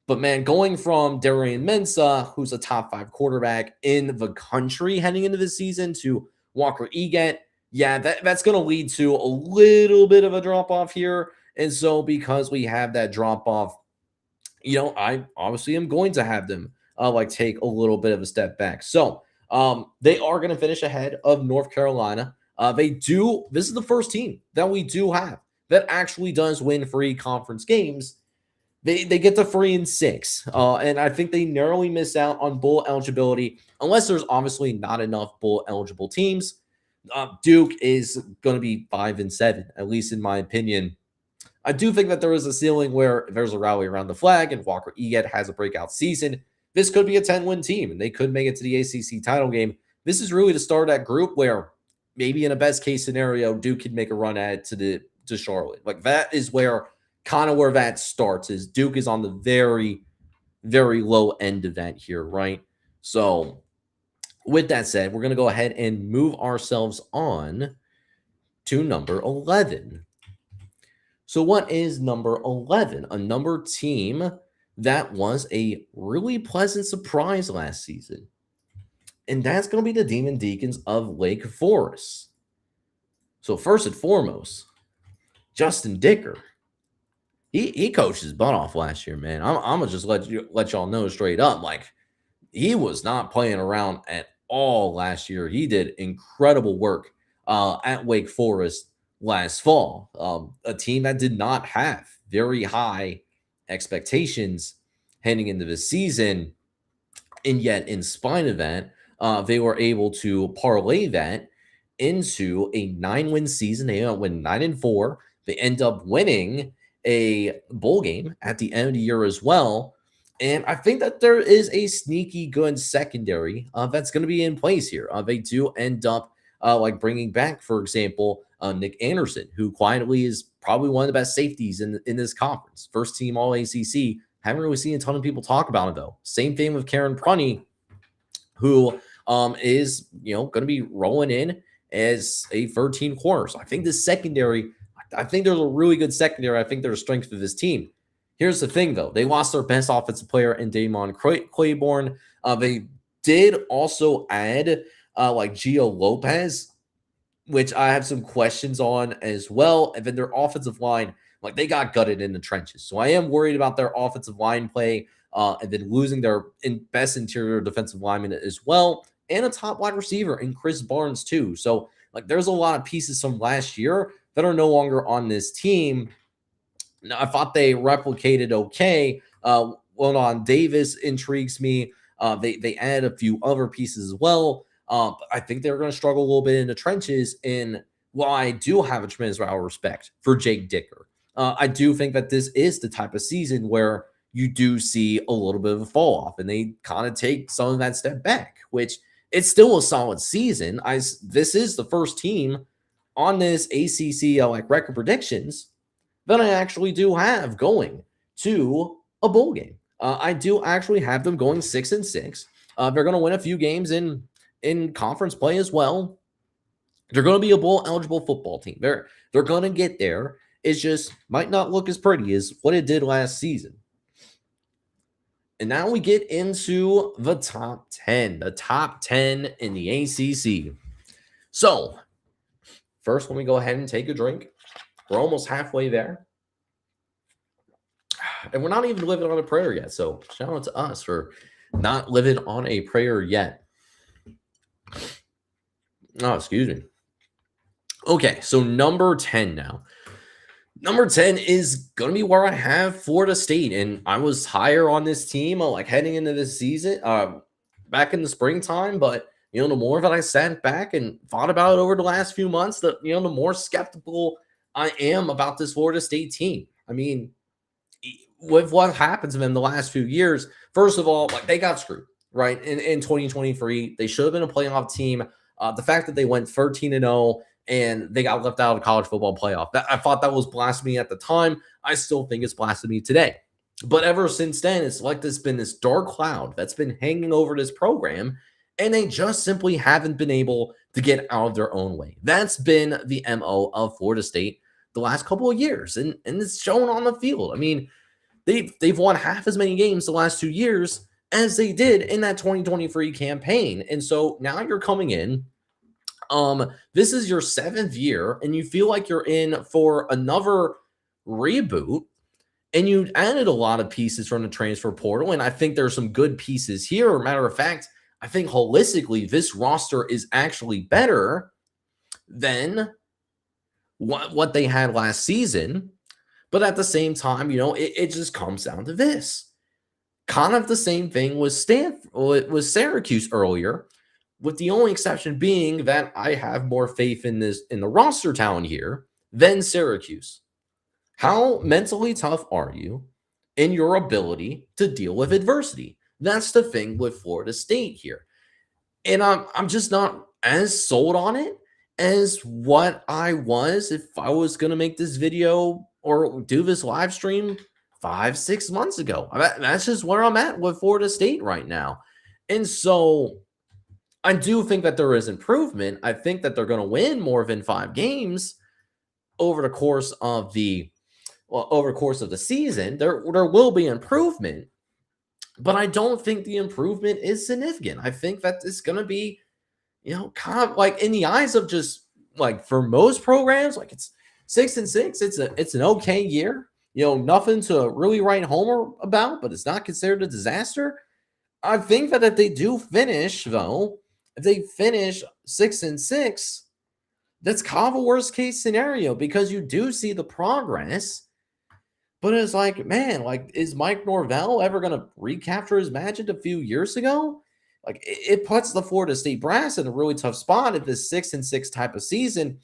But, man, going from Darian Mensah, who's a top 5 quarterback in the country heading into this season, to Walker Eget, yeah, that's going to lead to a little bit of a drop-off here. And so because we have that drop-off, I obviously am going to have them take a little bit of a step back. So they are going to finish ahead of North Carolina. This is the first team that we do have that actually does win 3 conference games. They get to 3-6. And I think they narrowly miss out on bowl eligibility unless there's obviously not enough bowl eligible teams. Duke is going to be 5-7, at least in my opinion. I do think that there is a ceiling where there's a rally around the flag and Walker Eget has a breakout season. This could be a 10-win team, and they could make it to the ACC title game. This is really the start of that group where maybe in a best-case scenario, Duke could make a run at it to Charlotte. That is where that starts, is Duke is on the very, very low end of that here, right? So with that said, we're going to go ahead and move ourselves on to number 11. So what is number 11? A number team that was a really pleasant surprise last season. And that's going to be the Demon Deacons of Lake Forest. So first and foremost, Justin Dicker. He coached his butt off last year, man. I'm gonna just let y'all know straight up, like he was not playing around at all last year. He did incredible work at Wake Forest last fall. A team that did not have very high expectations heading into the season, and yet in spite of that, they were able to parlay that into a 9-win season. They went 9-4. They end up winning a bowl game at the end of the year as well. And I think that there is a sneaky good secondary that's going to be in place here. They do end up like bringing back, for example, Nick Anderson, who quietly is probably one of the best safeties in this conference. First team All ACC. Haven't really seen a ton of people talk about it though. Same thing with Karen Prunty, who is going to be rolling in as a 13 corner. So I think this secondary, I think there's a really good secondary. I think there's a strength of this team. Here's the thing, though. They lost their best offensive player in Damon Claiborne. They did also add like Gio Lopez, which I have some questions on as well. And then their offensive line, like they got gutted in the trenches. So I am worried about their offensive line play and then losing their best interior defensive lineman as well. And a top wide receiver in Chris Barnes too. So like there's a lot of pieces from last year that are no longer on this team. Now, I thought they replicated okay. On Davis intrigues me. They add a few other pieces as well. But I think they're going to struggle a little bit in the trenches. And while I do have a tremendous amount of respect for Jake Dicker, I do think that this is the type of season where you do see a little bit of a fall off and they kind of take some of that step back, which it's still a solid season. This is the first team on this ACC like record predictions that I actually do have going to a bowl game. I do actually have them going 6-6. They're going to win a few games in conference play as well. They're going to be a bowl eligible football team. They're going to get there. It just might not look as pretty as what it did last season. And now we get into the top 10. The top 10 in the ACC. So, first, let me go ahead and take a drink. We're almost halfway there. And we're not even living on a prayer yet. So, shout out to us for not living on a prayer yet. Oh, excuse me. Okay, so number 10 now. Number 10 is going to be where I have Florida State. And I was higher on this team like heading into this season, back in the springtime. But, the more that I sat back and thought about it over the last few months, the more skeptical I am about this Florida State team. I mean, with what happens to them the last few years, first of all, like they got screwed, right? In 2023, they should have been a playoff team. The fact that they went 13-0 and they got left out of the college football playoff, I thought that was blasphemy at the time. I still think it's blasphemy today. But ever since then, it's like there's been this dark cloud that's been hanging over this program, and they just simply haven't been able to get out of their own way. That's been the MO of Florida State the last couple of years, and it's shown on the field. I mean, they've won half as many games the last 2 years as they did in that 2023 campaign. And so now you're coming in. This is your 7th year, and you feel like you're in for another reboot, and you added a lot of pieces from the transfer portal, and I think there's some good pieces here. Matter of fact, I think holistically, this roster is actually better than what they had last season. But at the same time, it just comes down to this. Kind of the same thing with Syracuse earlier, with the only exception being that I have more faith in the roster talent here than Syracuse. How mentally tough are you in your ability to deal with adversity? That's the thing with Florida State here. And I'm just not as sold on it as what I was if I was going to make this video or do this live stream 5-6 months ago. That's just where I'm at with Florida State right now. And so I do think that there is improvement. I think that they're going to win more than 5 games over the course of the season. There will be improvement, but I don't think the improvement is significant. I think that it's going to be, kind of like in the eyes of just like for most programs, like it's 6-6. It's an okay year. Nothing to really write home about, but it's not considered a disaster. I think that if they do finish, though, if they finish 6-6, that's kind of a worst case scenario because you do see the progress. But it's like, man, like, is Mike Norvell ever going to recapture his magic a few years ago? Like, it puts the Florida State brass in a really tough spot if this 6-6 type of season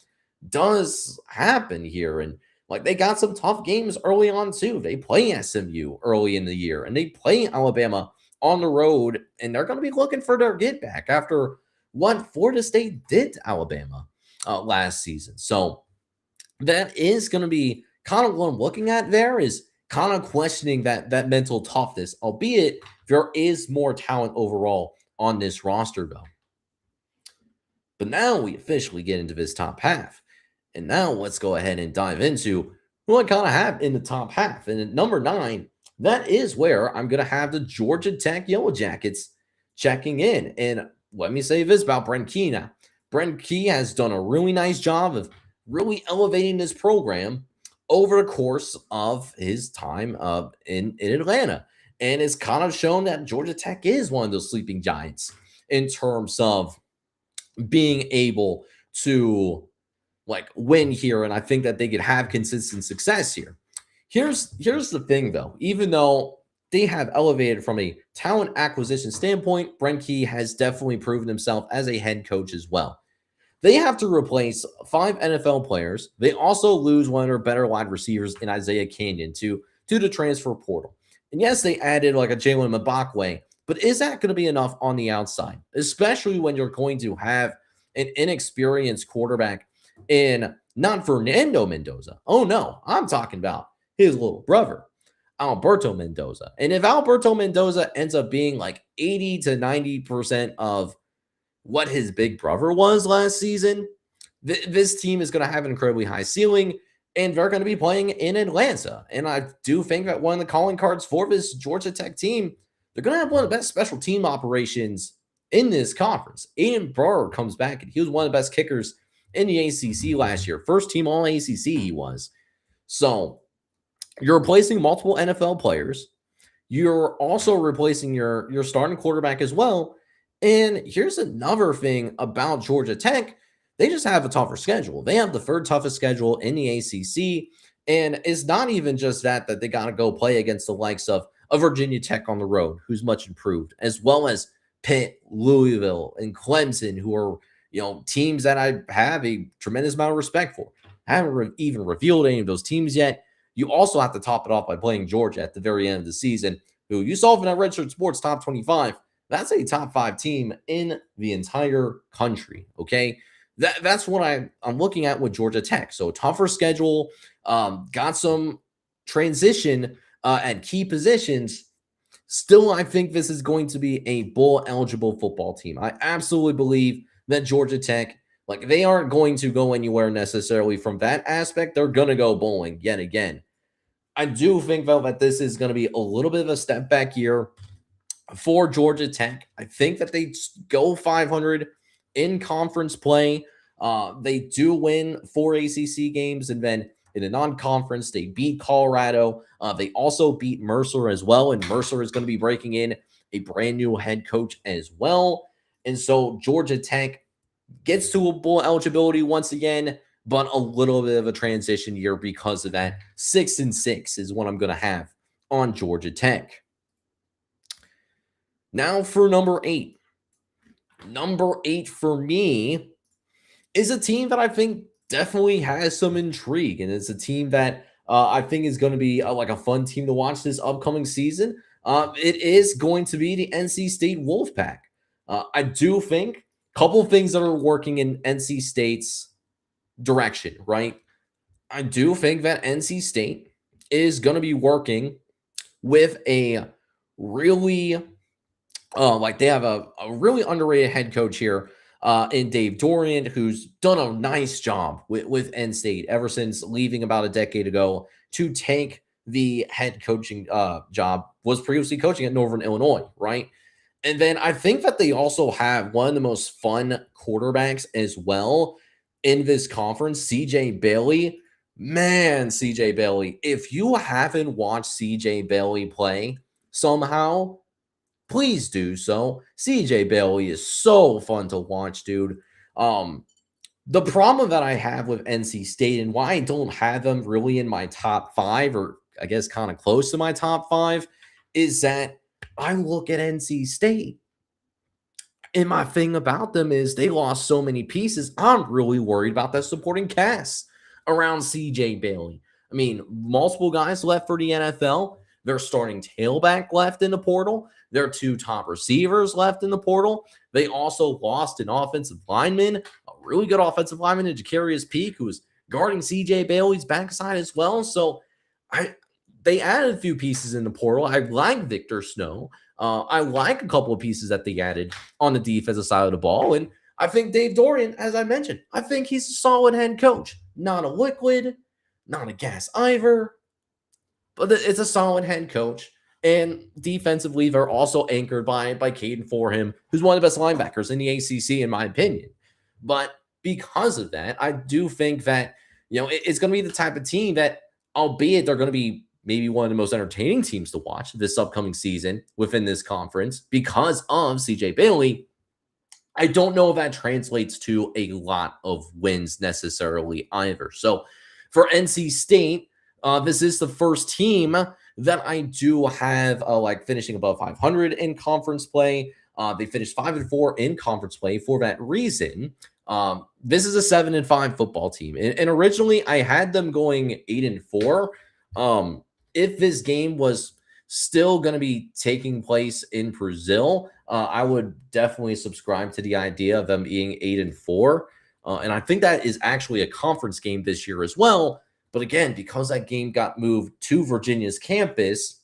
does happen here. And like, they got some tough games early on too. They play SMU early in the year, and they play Alabama on the road, and they're going to be looking for their get back after what Florida State did to Alabama last season. So that is going to be kind of what I'm looking at there, is kind of questioning that mental toughness, albeit there is more talent overall on this roster, though. But now we officially get into this top half. And now let's go ahead and dive into who I kind of have in the top half. And at number 9, that is where I'm going to have the Georgia Tech Yellow Jackets checking in. And let me say this about Brent Key now. Brent Key has done a really nice job of really elevating this program over the course of his time in Atlanta. And it's kind of shown that Georgia Tech is one of those sleeping giants in terms of being able to like win here. And I think that they could have consistent success here. Here's the thing, though. Even though they have elevated from a talent acquisition standpoint, Brent Key has definitely proven himself as a head coach as well. They have to replace 5 NFL players. They also lose one of their better wide receivers in Isaiah Canyon to the transfer portal. And yes, they added like a Jalen Mbakwe, but is that going to be enough on the outside, especially when you're going to have an inexperienced quarterback in not Fernando Mendoza? Oh, no, I'm talking about his little brother, Alberto Mendoza. And if Alberto Mendoza ends up being like 80 to 90% of what his big brother was last season, this team is going to have an incredibly high ceiling, and they're going to be playing in Atlanta. And I do think that one of the calling cards for this Georgia Tech team, they're going to have one of the best special team operations in this conference. Aiden Burr comes back, and he was one of the best kickers in the ACC last year. First team all ACC he was. So you're replacing multiple NFL players. You're also replacing your starting quarterback as well. And here's another thing about Georgia Tech. They just have a tougher schedule. They have the 3rd toughest schedule in the ACC. And it's not even just that they got to go play against the likes of Virginia Tech on the road, who's much improved, as well as Pitt, Louisville, and Clemson, who are, teams that I have a tremendous amount of respect for. I haven't even revealed any of those teams yet. You also have to top it off by playing Georgia at the very end of the season, who you saw from that Redshirt Sports top 25. That's a top 5 team in the entire country, okay? That's what I'm looking at with Georgia Tech. So tougher schedule, got some transition at key positions. Still, I think this is going to be a bowl-eligible football team. I absolutely believe that Georgia Tech, like, they aren't going to go anywhere necessarily from that aspect. They're going to go bowling yet again. I do think, though, that this is going to be a little bit of a step back year for Georgia Tech. I think that they go 500 in conference play. They do win 4 ACC games, and then in a non-conference, they beat Colorado. They also beat Mercer as well, and Mercer is going to be breaking in a brand new head coach as well. And so Georgia Tech gets to a bowl eligibility once again, but a little bit of a transition year because of that. 6-6 is what I'm going to have on Georgia Tech. Now for number 8. Number 8 for me is a team that I think definitely has some intrigue, and it's a team that I think is going to be like a fun team to watch this upcoming season. It is going to be the NC State Wolfpack. I do think a couple of things that are working in NC State's direction, right? I do think that NC State is going to be working with a really they have a really underrated head coach here in Dave Dorian, who's done a nice job with N State ever since leaving about a decade ago to take the head coaching job. Was previously coaching at Northern Illinois, right? And then I think that they also have one of the most fun quarterbacks as well in this conference, CJ Bailey. Man, CJ Bailey, if you haven't watched CJ Bailey play somehow, please do so. CJ Bailey is so fun to watch, dude. The problem that I have with NC State and why I don't have them really in my top 5, or I guess kind of close to my top 5, is that I look at NC State and my thing about them is they lost so many pieces. I'm really worried about that supporting cast around CJ Bailey. I mean, multiple guys left for the NFL. Their starting tailback left in the portal. Their 2 top receivers left in the portal. They also lost an offensive lineman, a really good offensive lineman in Jacarius Peak, who was guarding CJ Bailey's backside as well. So they added a few pieces in the portal. I like Victor Snow. I like a couple of pieces that they added on the defensive side of the ball. And I think Dave Dorian, as I mentioned, I think he's a solid head coach. Not a liquid, not a gas Ivor, but it's a solid head coach. And defensively, they're also anchored by Caden Forham, who's one of the best linebackers in the ACC, in my opinion. But because of that, I do think that, it's going to be the type of team that, albeit they're going to be maybe one of the most entertaining teams to watch this upcoming season within this conference because of CJ Bailey, I don't know if that translates to a lot of wins necessarily either. So for NC State, this is the first team that I do have finishing above 500 in conference play. They finished 5-4 in conference play. For that reason, this is a 7-5 football team. And originally I had them going 8-4. If this game was still going to be taking place in Brazil, I would definitely subscribe to the idea of them being 8-4. And I think that is actually a conference game this year as well. But again, because that game got moved to Virginia's campus,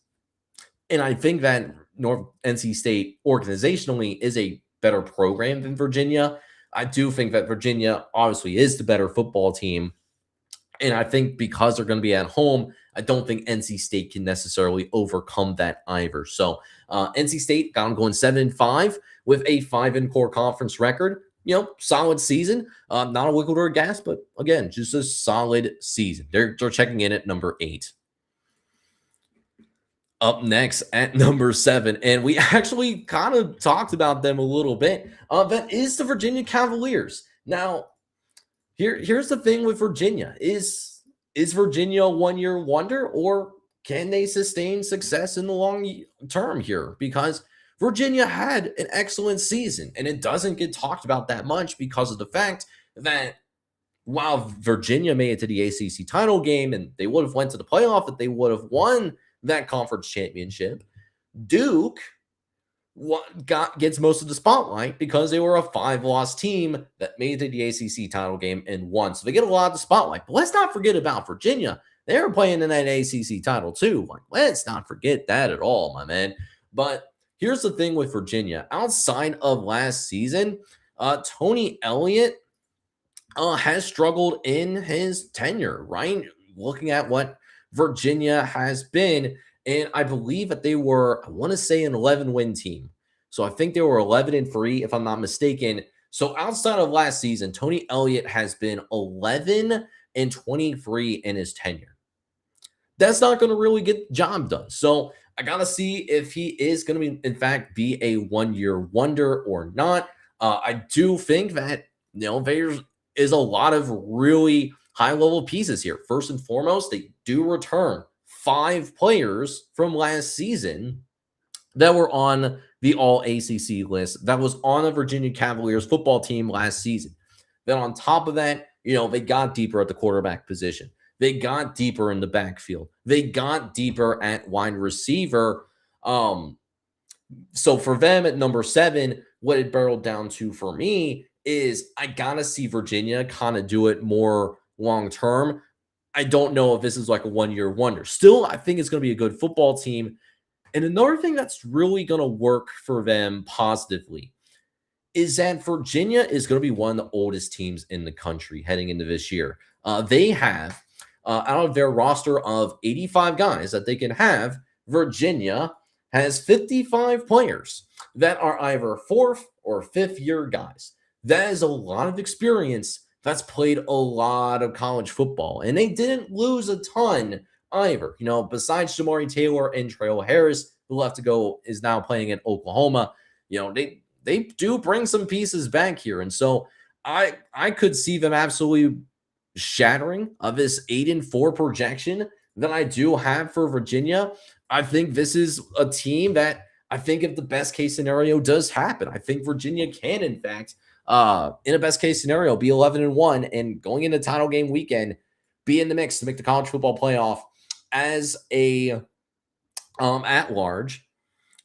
and I think that NC State organizationally is a better program than Virginia, I do think that Virginia obviously is the better football team. And I think because they're going to be at home, I don't think NC State can necessarily overcome that either. So NC State got them going 7-5 with a 5-core conference record. Solid season. Not a liquid or a gas, but again, just a solid season. They're checking in at number 8. Up next at number 7, and we actually kind of talked about them a little bit. That is the Virginia Cavaliers. Now, here's the thing with Virginia. Is Virginia a one-year wonder, or can they sustain success in the long term here? Because Virginia had an excellent season, and it doesn't get talked about that much because of the fact that while Virginia made it to the ACC title game and they would have went to the playoff, that they would have won that conference championship, Duke gets most of the spotlight because they were a 5-loss team that made it to the ACC title game and won. So they get a lot of the spotlight. But let's not forget about Virginia. They were playing in that ACC title too. Let's not forget that at all, my man. But here's the thing with Virginia. Outside of last season, Tony Elliott has struggled in his tenure, right? Looking at what Virginia has been, and I believe that they were, I want to say, an 11-win team. So I think they were 11-3, if I'm not mistaken. So outside of last season, Tony Elliott has been 11-23 in his tenure. That's not going to really get the job done. So I got to see if he is going to in fact, be a one-year wonder or not. I do think that, there is a lot of really high-level pieces here. First and foremost, they do return 5 players from last season that were on the All-ACC list that was on the Virginia Cavaliers football team last season. Then on top of that, they got deeper at the quarterback position. They got deeper in the backfield. They got deeper at wide receiver. So for them at number 7, what it barreled down to for me is I got to see Virginia kind of do it more long-term. I don't know if this is like a one-year wonder. Still, I think it's going to be a good football team. And another thing that's really going to work for them positively is that Virginia is going to be one of the oldest teams in the country heading into this year. They have, out of their roster of 85 guys that they can have, Virginia has 55 players that are either fourth or fifth year guys. That is a lot of experience that's played a lot of college football. And they didn't lose a ton either. Besides Jamari Taylor and Trail Harris, who left to go, is now playing in Oklahoma. They do bring some pieces back here. And so I could see them absolutely shattering of this 8-4 projection that I do have for Virginia. I think this is a team that I think if the best case scenario does happen, I think Virginia can, in fact, in a best case scenario, be 11-1 and going into title game weekend, be in the mix to make the college football playoff as a at large.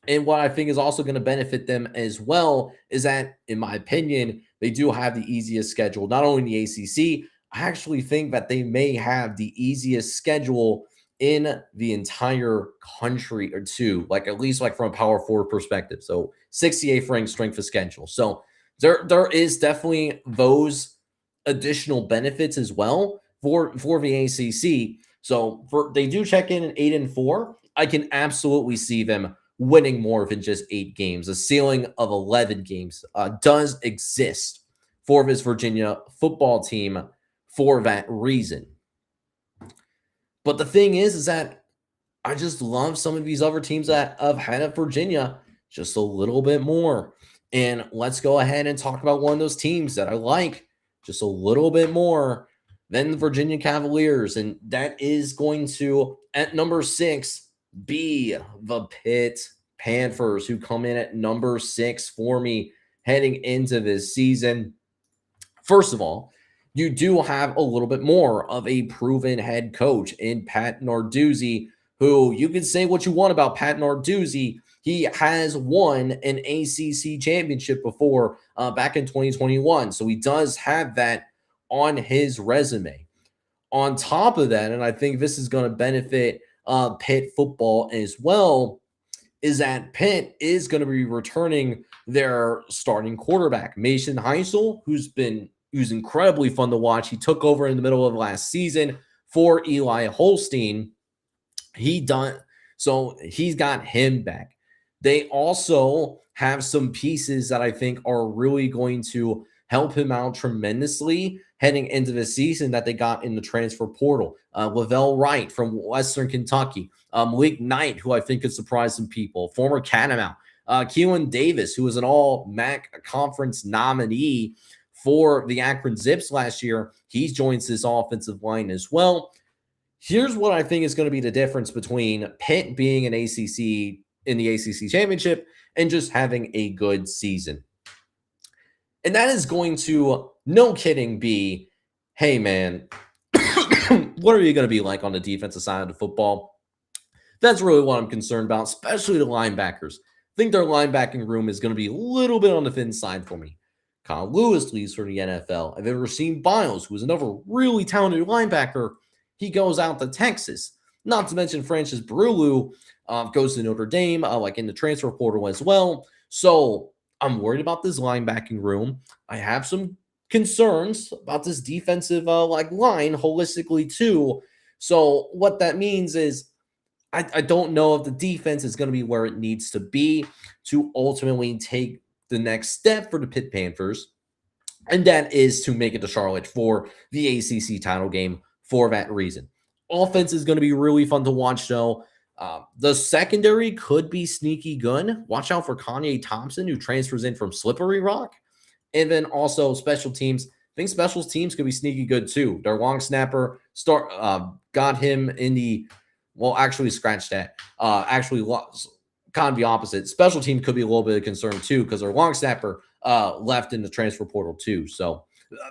And what I think is also going to benefit them as well is that, in my opinion, they do have the easiest schedule, not only in the ACC. I actually think that they may have the easiest schedule in the entire country or two, at least from a power forward perspective. So 68th ranked strength of schedule. So there is definitely those additional benefits as well for the ACC. So they do check in at 8-4. I can absolutely see them winning more than just 8 games. A ceiling of 11 games does exist for this Virginia football team for that reason. But the thing is that I just love some of these other teams that have had at Virginia just a little bit more. And let's go ahead and talk about one of those teams that I like just a little bit more than the Virginia Cavaliers. And that is going to, at number 6, be the Pitt Panthers, who come in at number 6 for me heading into this season. First of all, you do have a little bit more of a proven head coach in Pat Narduzzi, who you can say what you want about Pat Narduzzi. He has won an ACC championship before back in 2021. So he does have that on his resume. On top of that, and I think this is going to benefit Pitt football as well, is that Pitt is going to be returning their starting quarterback, Mason Heisel, who's incredibly fun to watch. He took over in the middle of last season for Eli Holstein. So he's got him back. They also have some pieces that I think are really going to help him out tremendously heading into the season that they got in the transfer portal. Lavelle Wright from Western Kentucky. Malik Knight, who I think could surprise some people. Former Catamount. Keelan Davis, who was an all-MAC conference nominee for the Akron Zips last year. He joins this offensive line as well. Here's what I think is going to be the difference between Pitt being an ACC in the ACC championship and just having a good season. And that is going to, no kidding, be, hey, man, what are you going to be like on the defensive side of the football? That's really what I'm concerned about, especially the linebackers. I think their linebacking room is going to be a little bit on the thin side for me. Kyle Lewis leaves for the NFL. I've ever seen Biles, who is another really talented linebacker. He goes out to Texas. Not to mention Francis Brulu goes to Notre Dame, in the transfer portal as well. So I'm worried about this linebacking room. I have some concerns about this defensive line holistically too. So what that means is I don't know if the defense is going to be where it needs to be to ultimately take the next step for the Pitt Panthers, and that is to make it to Charlotte for the ACC title game for that reason. Offense is going to be really fun to watch, though. The secondary could be sneaky good. Watch out for Kanye Thompson, who transfers in from Slippery Rock. And then also special teams. I think special teams could be sneaky good, too. Their long snapper got him in the – well, actually, scratch that. Kind of the opposite. Special team could be a little bit of concern too, because their long snapper left in the transfer portal too. So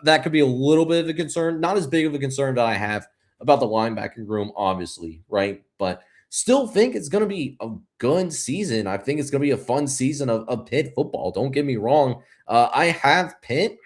that could be a little bit of a concern. Not as big of a concern that I have about the linebacking room, obviously, right? But still think it's going to be a good season. I think it's going to be a fun season of Pitt football. Don't get me wrong. I have Pitt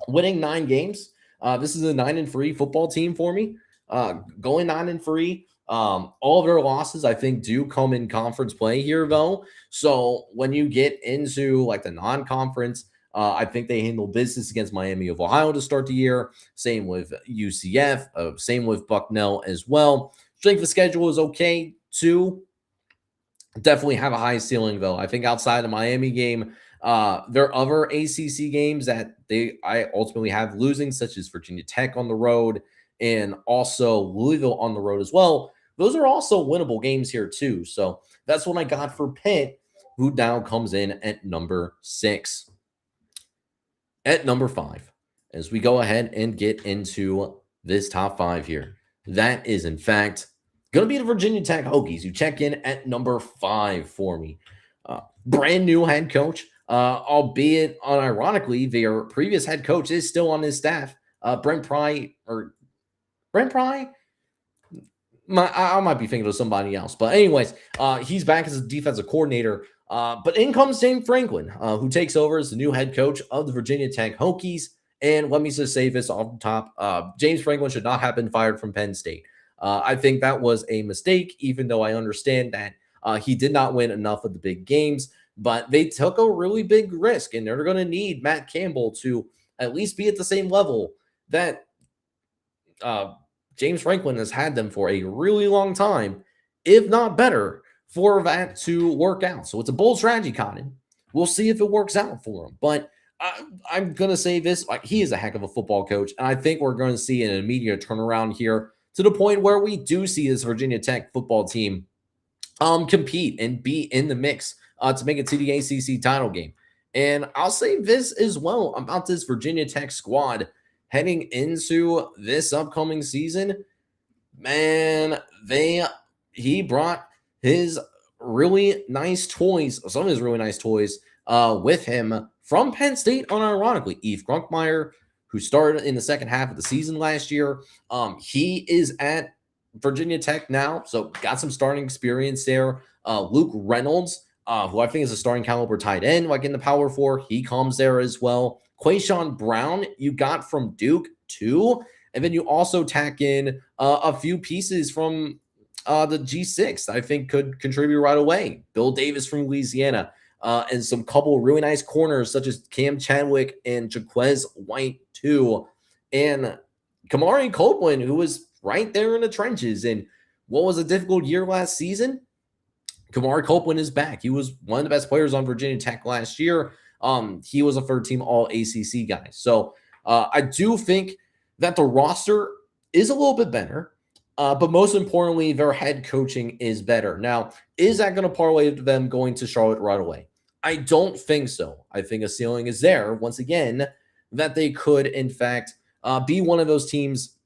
winning 9 games. This is a 9-3 football team for me. Going 9-3. All of their losses, I think, do come in conference play here, though. So when you get into like the non-conference, I think they handle business against Miami of Ohio to start the year. Same with UCF. Same with Bucknell as well. Strength of schedule is okay too. Definitely have a high ceiling though. I think outside the Miami game, there are other ACC games that I ultimately have losing, such as Virginia Tech on the road and also Louisville on the road as well. Those are also winnable games here too. So that's what I got for Pitt, who now comes in at number 6. At number 5, as we go ahead and get into this top 5 here, that is in fact going to be the Virginia Tech Hokies, who check in at number 5 for me. Brand new head coach, albeit unironically, their previous head coach is still on his staff. Brent Pry. I might be thinking of somebody else, but anyways, he's back as a defensive coordinator. But in comes James Franklin, who takes over as the new head coach of the Virginia Tech Hokies. And let me just say this off the top: James Franklin should not have been fired from Penn State. I think that was a mistake, even though I understand that he did not win enough of the big games. But they took a really big risk, and they're going to need Matt Campbell to at least be at the same level that James Franklin has had them for a really long time, if not better, for that to work out. So it's a bold strategy, Cotton. We'll see if it works out for him. But I'm going to say this, like, he is a heck of a football coach, and I think we're going to see an immediate turnaround here to the point where we do see this Virginia Tech football team compete and be in the mix to make it to the ACC title game. And I'll say this as well about this Virginia Tech squad heading into this upcoming season. Man, he brought his really nice toys, some of his really nice toys, with him from Penn State, unironically. Eve Grunkmeyer, who started in the second half of the season last year. He is at Virginia Tech now, so got some starting experience there. Luke Reynolds, who I think is a starting caliber tight end, like in the Power 4, he comes there as well. Quayshawn Brown, you got from Duke too, and then you also tack in a few pieces from the G6 I think could contribute right away. Bill Davis from Louisiana, and some couple really nice corners such as Cam Chadwick and Jaquez White too, and Kamari Copeland, who was right there in the trenches. And what was a difficult year last season? Kamari Copeland is back. He was one of the best players on Virginia Tech last year. He was a third-team All-ACC guy. So I do think that the roster is a little bit better, but most importantly, their head coaching is better. Now, is that going to parlay to them going to Charlotte right away? I don't think so. I think a ceiling is there, once again, that they could, in fact, be one of those teams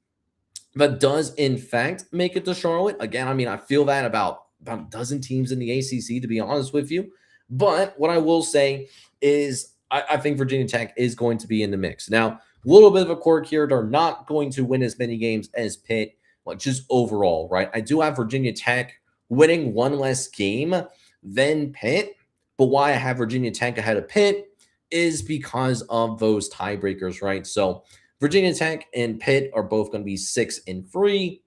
that does, in fact, make it to Charlotte. Again, I mean, I feel that about a dozen teams in the ACC, to be honest with you. But what I will say is I think Virginia Tech is going to be in the mix. Now, a little bit of a quirk here. They're not going to win as many games as Pitt, like just overall, right? I do have Virginia Tech winning one less game than Pitt. But why I have Virginia Tech ahead of Pitt is because of those tiebreakers, right? So Virginia Tech and Pitt are both going to be 6-3.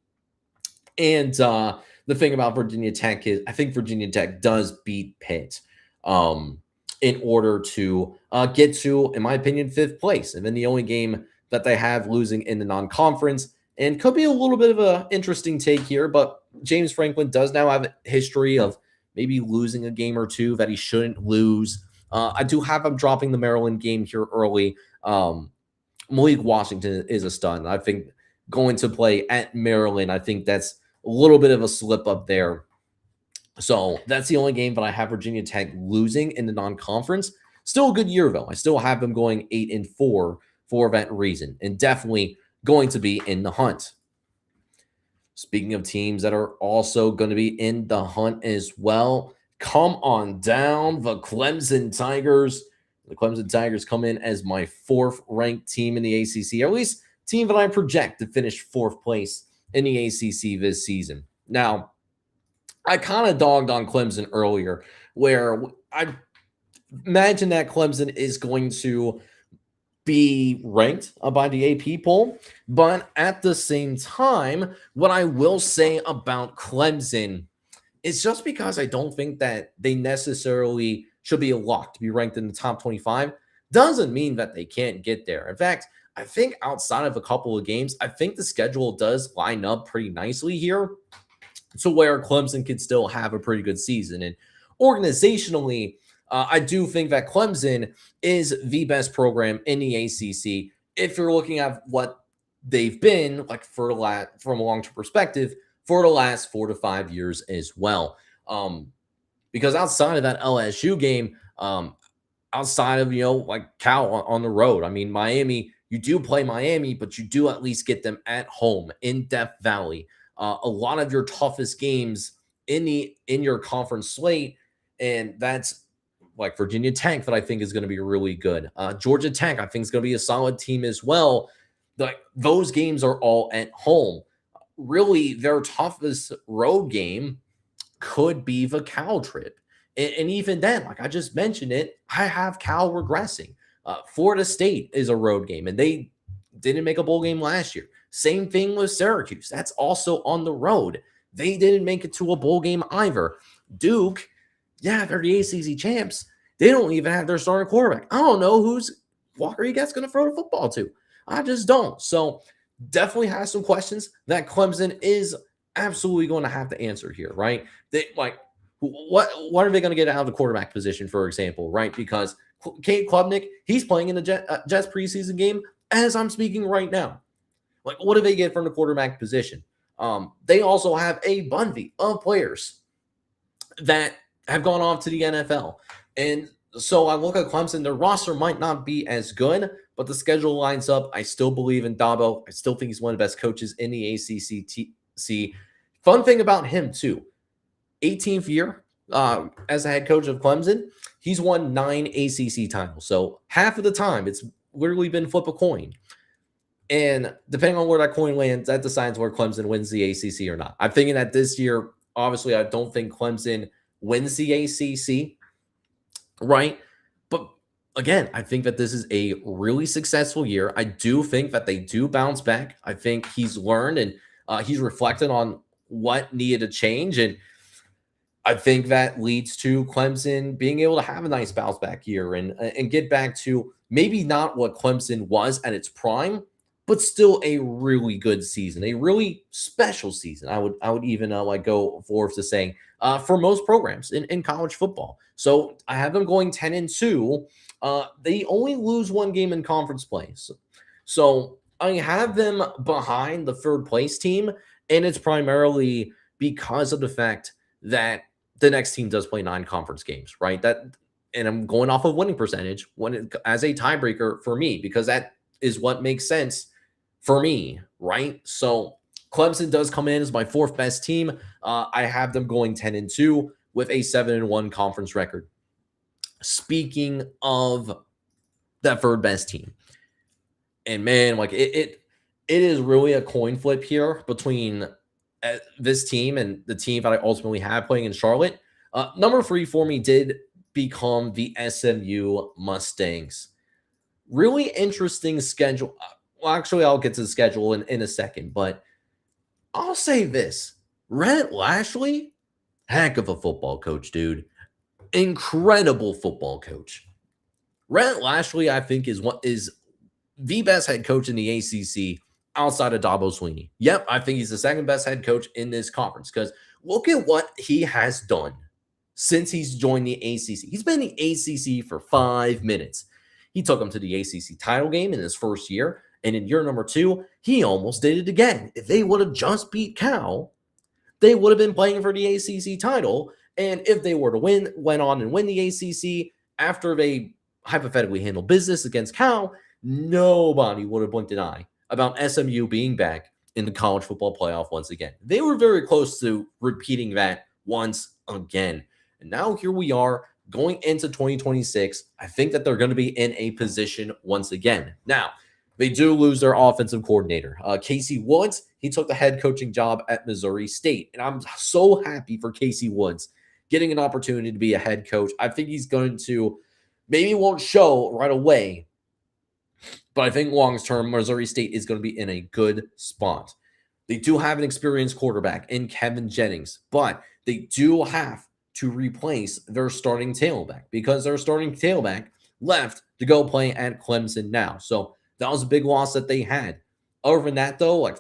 And the thing about Virginia Tech is I think Virginia Tech does beat Pitt in order to get to, in my opinion, 5th place. And then the only game that they have losing in the non-conference, and could be a little bit of an interesting take here, but James Franklin does now have a history of maybe losing a game or two that he shouldn't lose. I do have him dropping the Maryland game here early. Malik Washington is a stud. I think going to play at Maryland, I think that's a little bit of a slip up there. So that's the only game that I have Virginia Tech losing in the non-conference. Still a good year, though. I still have them going 8-4 for that reason, and definitely going to be in the hunt. Speaking of teams that are also going to be in the hunt as well, come on down, the Clemson Tigers. The Clemson Tigers come in as my 4th ranked team in the ACC, or at least team that I project to finish 4th place in the ACC this season. Now, I kind of dogged on Clemson earlier, where I imagine that Clemson is going to be ranked by the AP poll. But at the same time, what I will say about Clemson is just because I don't think that they necessarily should be locked to be ranked in the top 25 doesn't mean that they can't get there. In fact, I think outside of a couple of games, I think the schedule does line up pretty nicely here to where Clemson can still have a pretty good season. And organizationally, I do think that Clemson is the best program in the ACC. If you're looking at what they've been like from a long-term perspective for the last 4 to 5 years as well. Because outside of that LSU game, outside of, like Cal on the road, I mean, Miami, you do play Miami, but you do at least get them at home in Death Valley. A lot of your toughest games in your conference slate, and that's like Virginia Tech that I think is going to be really good. Georgia Tech, I think, is going to be a solid team as well. Like those games are all at home. Really, their toughest road game could be the Cal trip. And even then, like I just mentioned it, I have Cal regressing. Florida State is a road game, and they didn't make a bowl game last year. Same thing with Syracuse. That's also on the road. They didn't make it to a bowl game either. Duke, yeah, they're the ACC champs. They don't even have their starting quarterback. I don't know who's Walker Egat's going to throw the football to. I just don't. So definitely has some questions that Clemson is absolutely going to have to answer here, right? They like what are they going to get out of the quarterback position, for example, right? Because Kate Klubnik, he's playing in the Jets preseason game as I'm speaking right now. Like, what do they get from the quarterback position? They also have a bunch of players that have gone off to the NFL. And so I look at Clemson, their roster might not be as good, but the schedule lines up. I still believe in Dabo. I still think he's one of the best coaches in the ACC. Fun thing about him, too, 18th year as a head coach of Clemson, he's won 9 ACC titles. So half of the time, it's literally been flip a coin. And depending on where that coin lands, that decides where Clemson wins the ACC or not. I'm thinking that this year, obviously, I don't think Clemson wins the ACC, right? But again, I think that this is a really successful year. I do think that they do bounce back. I think he's learned and he's reflected on what needed to change. And I think that leads to Clemson being able to have a nice bounce back year and get back to maybe not what Clemson was at its prime, but still a really good season, a really special season. I would even like go forth to saying for most programs in college football. So I have them going 10-2. They only lose one game in conference play. So I have them behind the third place team, and it's primarily because of the fact that the next team does play 9 conference games, right? And I'm going off of winning percentage as a tiebreaker for me, because that is what makes sense for me, right? So Clemson does come in as my 4th best team. I have them going 10-2 with a 7-1 conference record. Speaking of that 3rd best team, and man, like it is really a coin flip here between this team and the team that I ultimately have playing in Charlotte. Number 3 for me did become the SMU Mustangs. Really interesting schedule. Well, actually, I'll get to the schedule in a second, but I'll say this. Rhett Lashley, heck of a football coach, dude. Incredible football coach. Rhett Lashley, I think, is the best head coach in the ACC outside of Dabo Swinney. Yep, I think he's the 2nd best head coach in this conference, because look at what he has done since he's joined the ACC. He's been in the ACC for 5 minutes. He took them to the ACC title game in his first year, and in year number 2, he almost did it again. If they would have just beat Cal, they would have been playing for the ACC title, and if they were to went on and win the ACC after they hypothetically handled business against Cal, nobody would have blinked an eye about SMU being back in the college football playoff once again. They were very close to repeating that once again. And now here we are going into 2026. I think that they're going to be in a position once again. Now, they do lose their offensive coordinator. Casey Woods, he took the head coaching job at Missouri State. And I'm so happy for Casey Woods getting an opportunity to be a head coach. I think he's going to, maybe won't show right away, But I think long-term, Missouri State is going to be in a good spot. They do have an experienced quarterback in Kevin Jennings, but they do have to replace their starting tailback because their starting tailback left to go play at Clemson now. So that was a big loss that they had. Other than that, though, like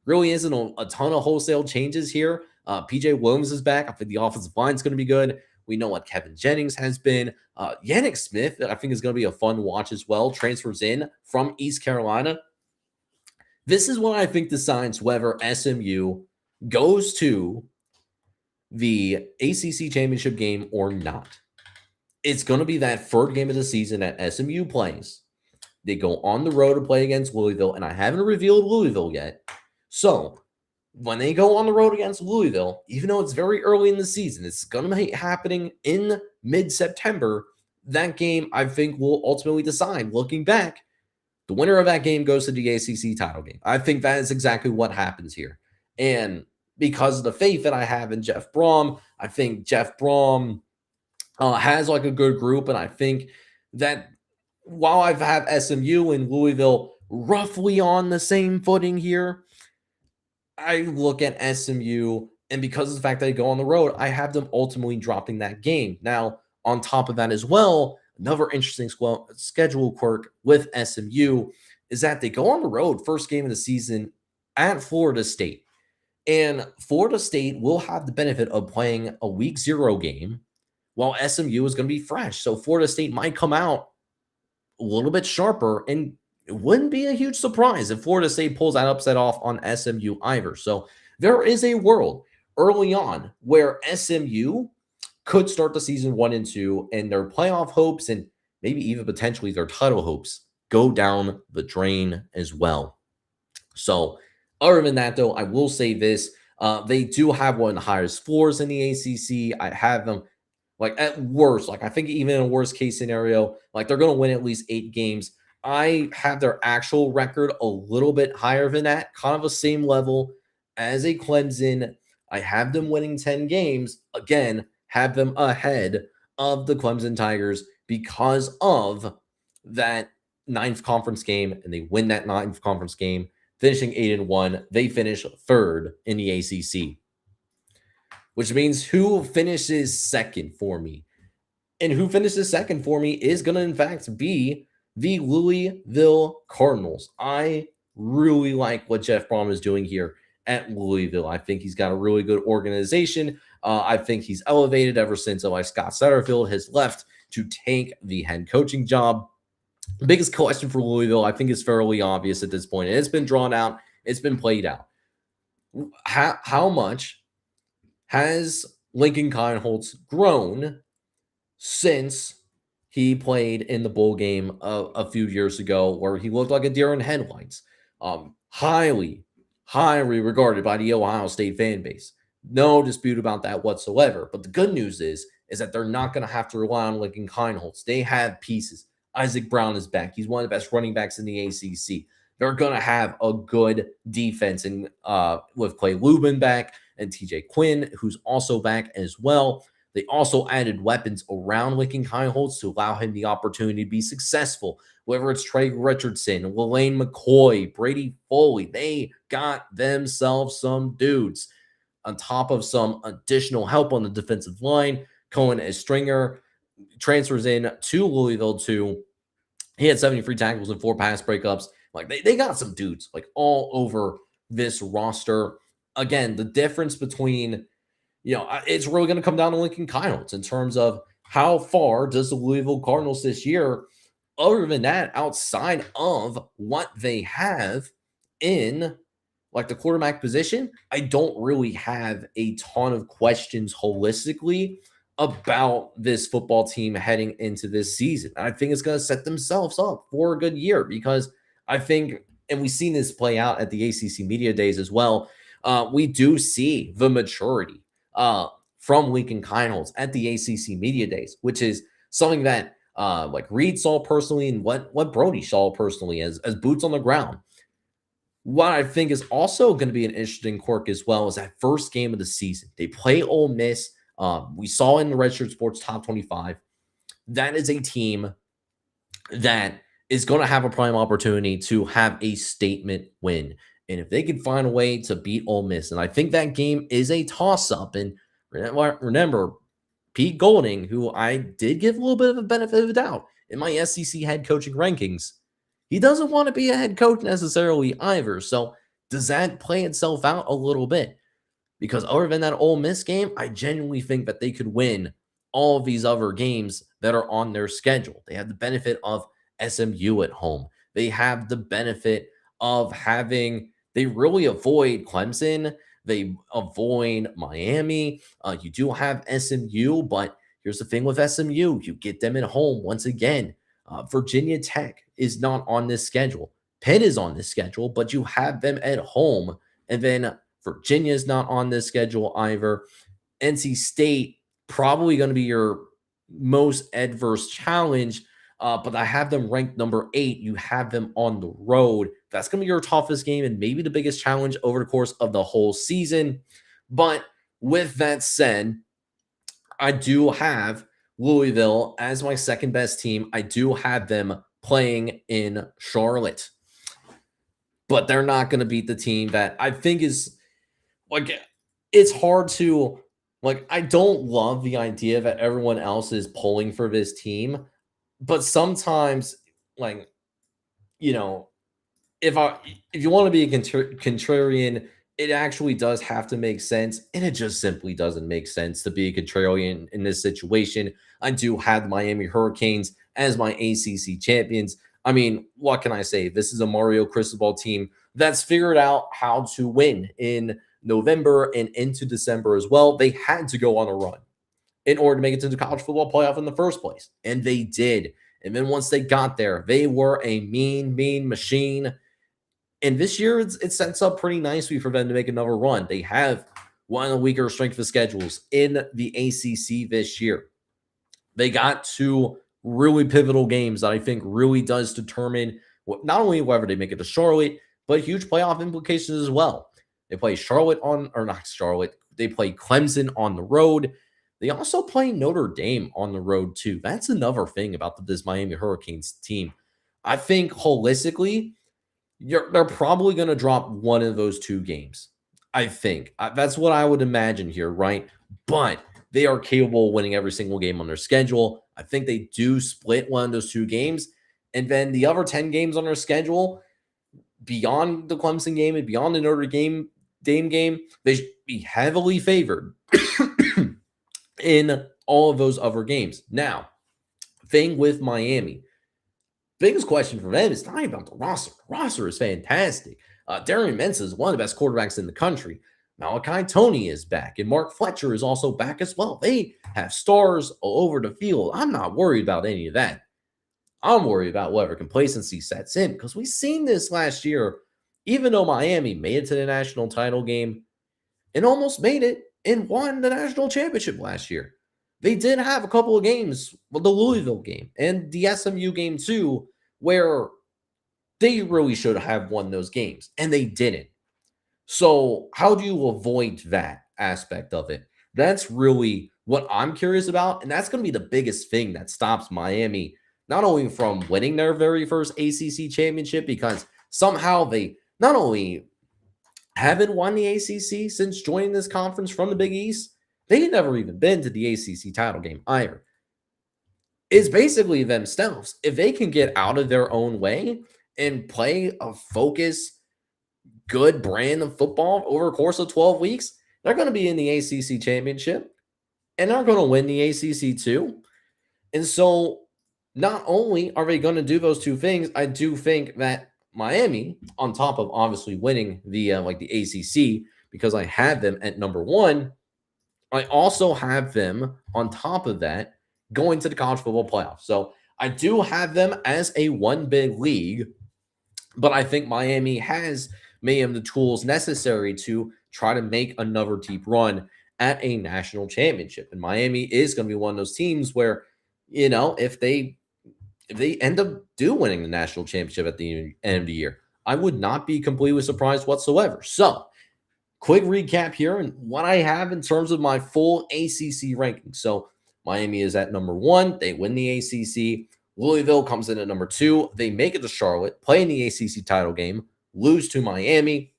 really isn't a ton of wholesale changes here. PJ Williams is back. I think the offensive line is going to be good. We know what Kevin Jennings has been. Yannick Smith, I think, is going to be a fun watch as well. Transfers in from East Carolina. This is what I think decides whether SMU goes to the ACC championship game or not. It's going to be that third game of the season that SMU plays. They go on the road to play against Louisville, and I haven't revealed Louisville yet. So when they go on the road against Louisville, even though it's very early in the season, it's going to be happening in mid-September. That game, I think, will ultimately decide, looking back, the winner of that game goes to the ACC title game. I think that is exactly what happens here. And because of the faith that I have in Jeff Brom, I think Jeff Brom has like a good group. And I think that while I've had SMU and Louisville roughly on the same footing here, I look at SMU, and because of the fact that they go on the road, I have them ultimately dropping that game. Now, on top of that as well, another interesting schedule quirk with SMU is that they go on the road first game of the season at Florida State. And Florida State will have the benefit of playing a week 0 game while SMU is going to be fresh. So Florida State might come out a little bit sharper, and it wouldn't be a huge surprise if Florida State pulls that upset off on SMU either. So there is a world early on where SMU could start the season 1-2, and their playoff hopes and maybe even potentially their title hopes go down the drain as well. So other than that, though, I will say this. They do have one of the highest floors in the ACC. I have them, like, at worst, like, I think even in a worst case scenario, like, they're going to win at least 8 games. I have their actual record a little bit higher than that, kind of the same level as a Clemson. I have them winning 10 games. Again, have them ahead of the Clemson Tigers because of that 9th conference game, and they win that 9th conference game, finishing 8-1. They finish 3rd in the ACC, which means who finishes second for me? And who finishes second for me is going to, in fact, be the Louisville Cardinals. I really like what Jeff Brom is doing here at Louisville. I think he's got a really good organization. I think he's elevated ever since Scott Satterfield has left to take the head coaching job. The biggest question for Louisville, I think, is fairly obvious at this point. And it's been drawn out. It's been played out. How much has Lincoln Kienholz grown since he played in the bowl game a few years ago, where he looked like a deer in headlights? Highly regarded by the Ohio State fan base. No dispute about that whatsoever. But the good news is that they're not going to have to rely on Lincoln Kienholz. They have pieces. Isaac Brown is back. He's one of the best running backs in the ACC. They're going to have a good defense, and with Clay Lubin back and TJ Quinn, who's also back as well. They also added weapons around Lincoln Kienholz to allow him the opportunity to be successful, whether it's Trey Richardson, Lane McCoy, Brady Foley. They got themselves some dudes on top of some additional help on the defensive line. Cohen as stringer transfers in to Louisville too. He had 73 tackles and 4 pass breakups. Like, they got some dudes like all over this roster. Again, the difference between, it's really going to come down to Lincoln Kienholz in terms of how far does the Louisville Cardinals this year, other than that, outside of what they have in like the quarterback position, I don't really have a ton of questions holistically about this football team heading into this season. I think it's going to set themselves up for a good year, because I think, and we've seen this play out at the ACC Media Days as well, we do see the maturity from Lincoln Kienholz at the ACC Media Days, which is something that like Reed saw personally and what Brody saw personally as boots on the ground. What I think is also going to be an interesting quirk as well is that first game of the season. They play Ole Miss. We saw in the Redshirt Sports Top 25. That is a team that is going to have a prime opportunity to have a statement win. And if they can find a way to beat Ole Miss, and I think that game is a toss-up. And remember, Pete Golding, who I did give a little bit of a benefit of the doubt in my SEC head coaching rankings, he doesn't want to be a head coach necessarily either. So does that play itself out a little bit? Because other than that Ole Miss game, I genuinely think that they could win all of these other games that are on their schedule. They have the benefit of SMU at home. They have the benefit of they really avoid Clemson. They avoid Miami. You do have SMU, but here's the thing with SMU. You get them at home once again. Virginia Tech is not on this schedule. Penn is on this schedule, but you have them at home. And then Virginia is not on this schedule either. NC State, probably going to be your most adverse challenge, but I have them ranked number 8. You have them on the road. That's going to be your toughest game and maybe the biggest challenge over the course of the whole season. But with that said, I do have Louisville as my second best team. I do have them playing in Charlotte, but they're not going to beat the team that I think is like, it's hard to I don't love the idea that everyone else is pulling for this team, but sometimes if you want to be a contrarian, it actually does have to make sense, and it just simply doesn't make sense to be a contrarian in this situation. I do have the Miami Hurricanes as my ACC champions. I mean, what can I say? This is a Mario Cristobal team that's figured out how to win in November and into December as well. They had to go on a run in order to make it to the college football playoff in the first place, and they did. And then once they got there, they were a mean machine. And this year, it sets up pretty nicely for them to make another run. They have one of the weaker strength of schedules in the ACC this year. They got 2 really pivotal games that I think really does determine not only whether they make it to Charlotte, but huge playoff implications as well. They play they play Clemson on the road. They also play Notre Dame on the road too. That's another thing about this Miami Hurricanes team. I think holistically, they're probably going to drop one of those 2 games. I think that's what I would imagine here, right? But they are capable of winning every single game on their schedule. I think they do split one of those 2 games. And then the other 10 games on their schedule, beyond the Clemson game and beyond the Notre Dame game, they should be heavily favored in all of those other games. Now, thing with Miami, biggest question for them is not even about the roster. The roster is fantastic. Darian Mensah is one of the best quarterbacks in the country. Malachi Toney is back, and Mark Fletcher is also back as well. They have stars all over the field. I'm not worried about any of that. I'm worried about whatever complacency sets in, because we've seen this last year. Even though Miami made it to the national title game and almost made it and won the national championship last year, they did have a couple of games, the Louisville game and the SMU game too, where they really should have won those games, and they didn't. So how do you avoid that aspect of it? That's really what I'm curious about, and that's going to be the biggest thing that stops Miami not only from winning their very first ACC championship, because somehow they not only haven't won the ACC since joining this conference from the Big East, they've never even been to the ACC title game either. It's basically themselves. If they can get out of their own way and play a focused, good brand of football over a course of 12 weeks, they're going to be in the ACC championship, and they're going to win the ACC too. And so not only are they going to do those 2 things, I do think that Miami, on top of obviously winning the ACC, because I had them at number 1, I also have them on top of that going to the college football playoff. So I do have them as a one big league, but I think Miami has many of the tools necessary to try to make another deep run at a national championship. And Miami is going to be one of those teams where, if they end up winning the national championship at the end of the year, I would not be completely surprised whatsoever. So, quick recap here and what I have in terms of my full ACC ranking. So, Miami is at number 1. They win the ACC. Louisville comes in at number 2. They make it to Charlotte, play in the ACC title game, lose to Miami.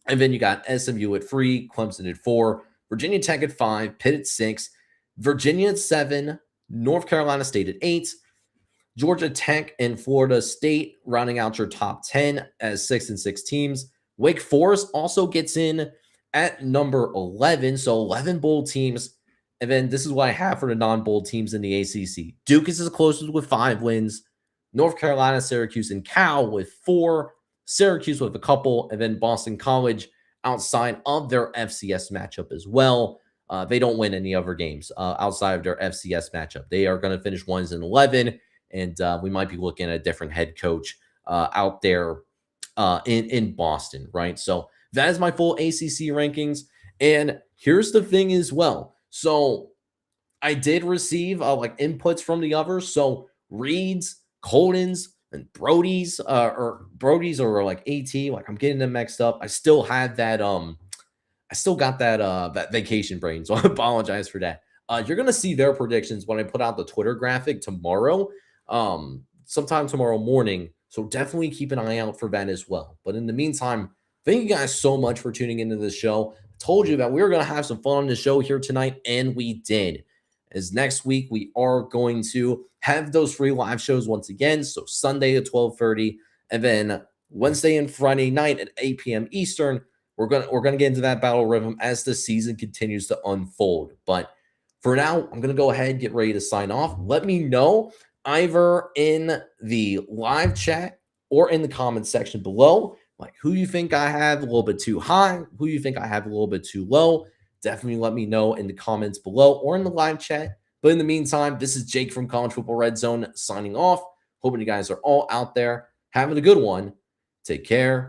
And then you got SMU at 3, Clemson at 4, Virginia Tech at 5, Pitt at 6, Virginia at 7, North Carolina State at 8, Georgia Tech and Florida State rounding out your top 10 as 6 and 6 teams. Wake Forest also gets in at number 11, so 11 bowl teams. And then this is what I have for the non-bowl teams in the ACC. Duke is the closest with 5 wins. North Carolina, Syracuse, and Cal with 4. Syracuse with a couple. And then Boston College outside of their FCS matchup as well. They don't win any other games outside of their FCS matchup. They are going to finish 1-11. And we might be looking at a different head coach out there in Boston, right? So that is my full ACC rankings. And here's the thing as well. So I did receive like inputs from the others. So Reed's, Colden's, and Brody's, or like AT. Like I'm getting them mixed up. I still had that. I still got that vacation brain. So I apologize for that. You're gonna see their predictions when I put out the Twitter graphic tomorrow. Sometime tomorrow morning. So definitely keep an eye out for that as well. But in the meantime, thank you guys so much for tuning into this show. I told you that we were going to have some fun on the show here tonight, and we did. As next week, we are going to have those free live shows once again. So Sunday at 12:30, and then Wednesday and Friday night at 8 p.m. Eastern. We're gonna get into that battle rhythm as the season continues to unfold. But for now, I'm going to go ahead and get ready to sign off. Let me know either in the live chat or in the comments section below, like who you think I have a little bit too high, who you think I have a little bit too low. Definitely let me know in the comments below or in the live chat. But in the meantime, this is Jake from College Football Red Zone signing off. Hoping you guys are all out there having a good one. Take care.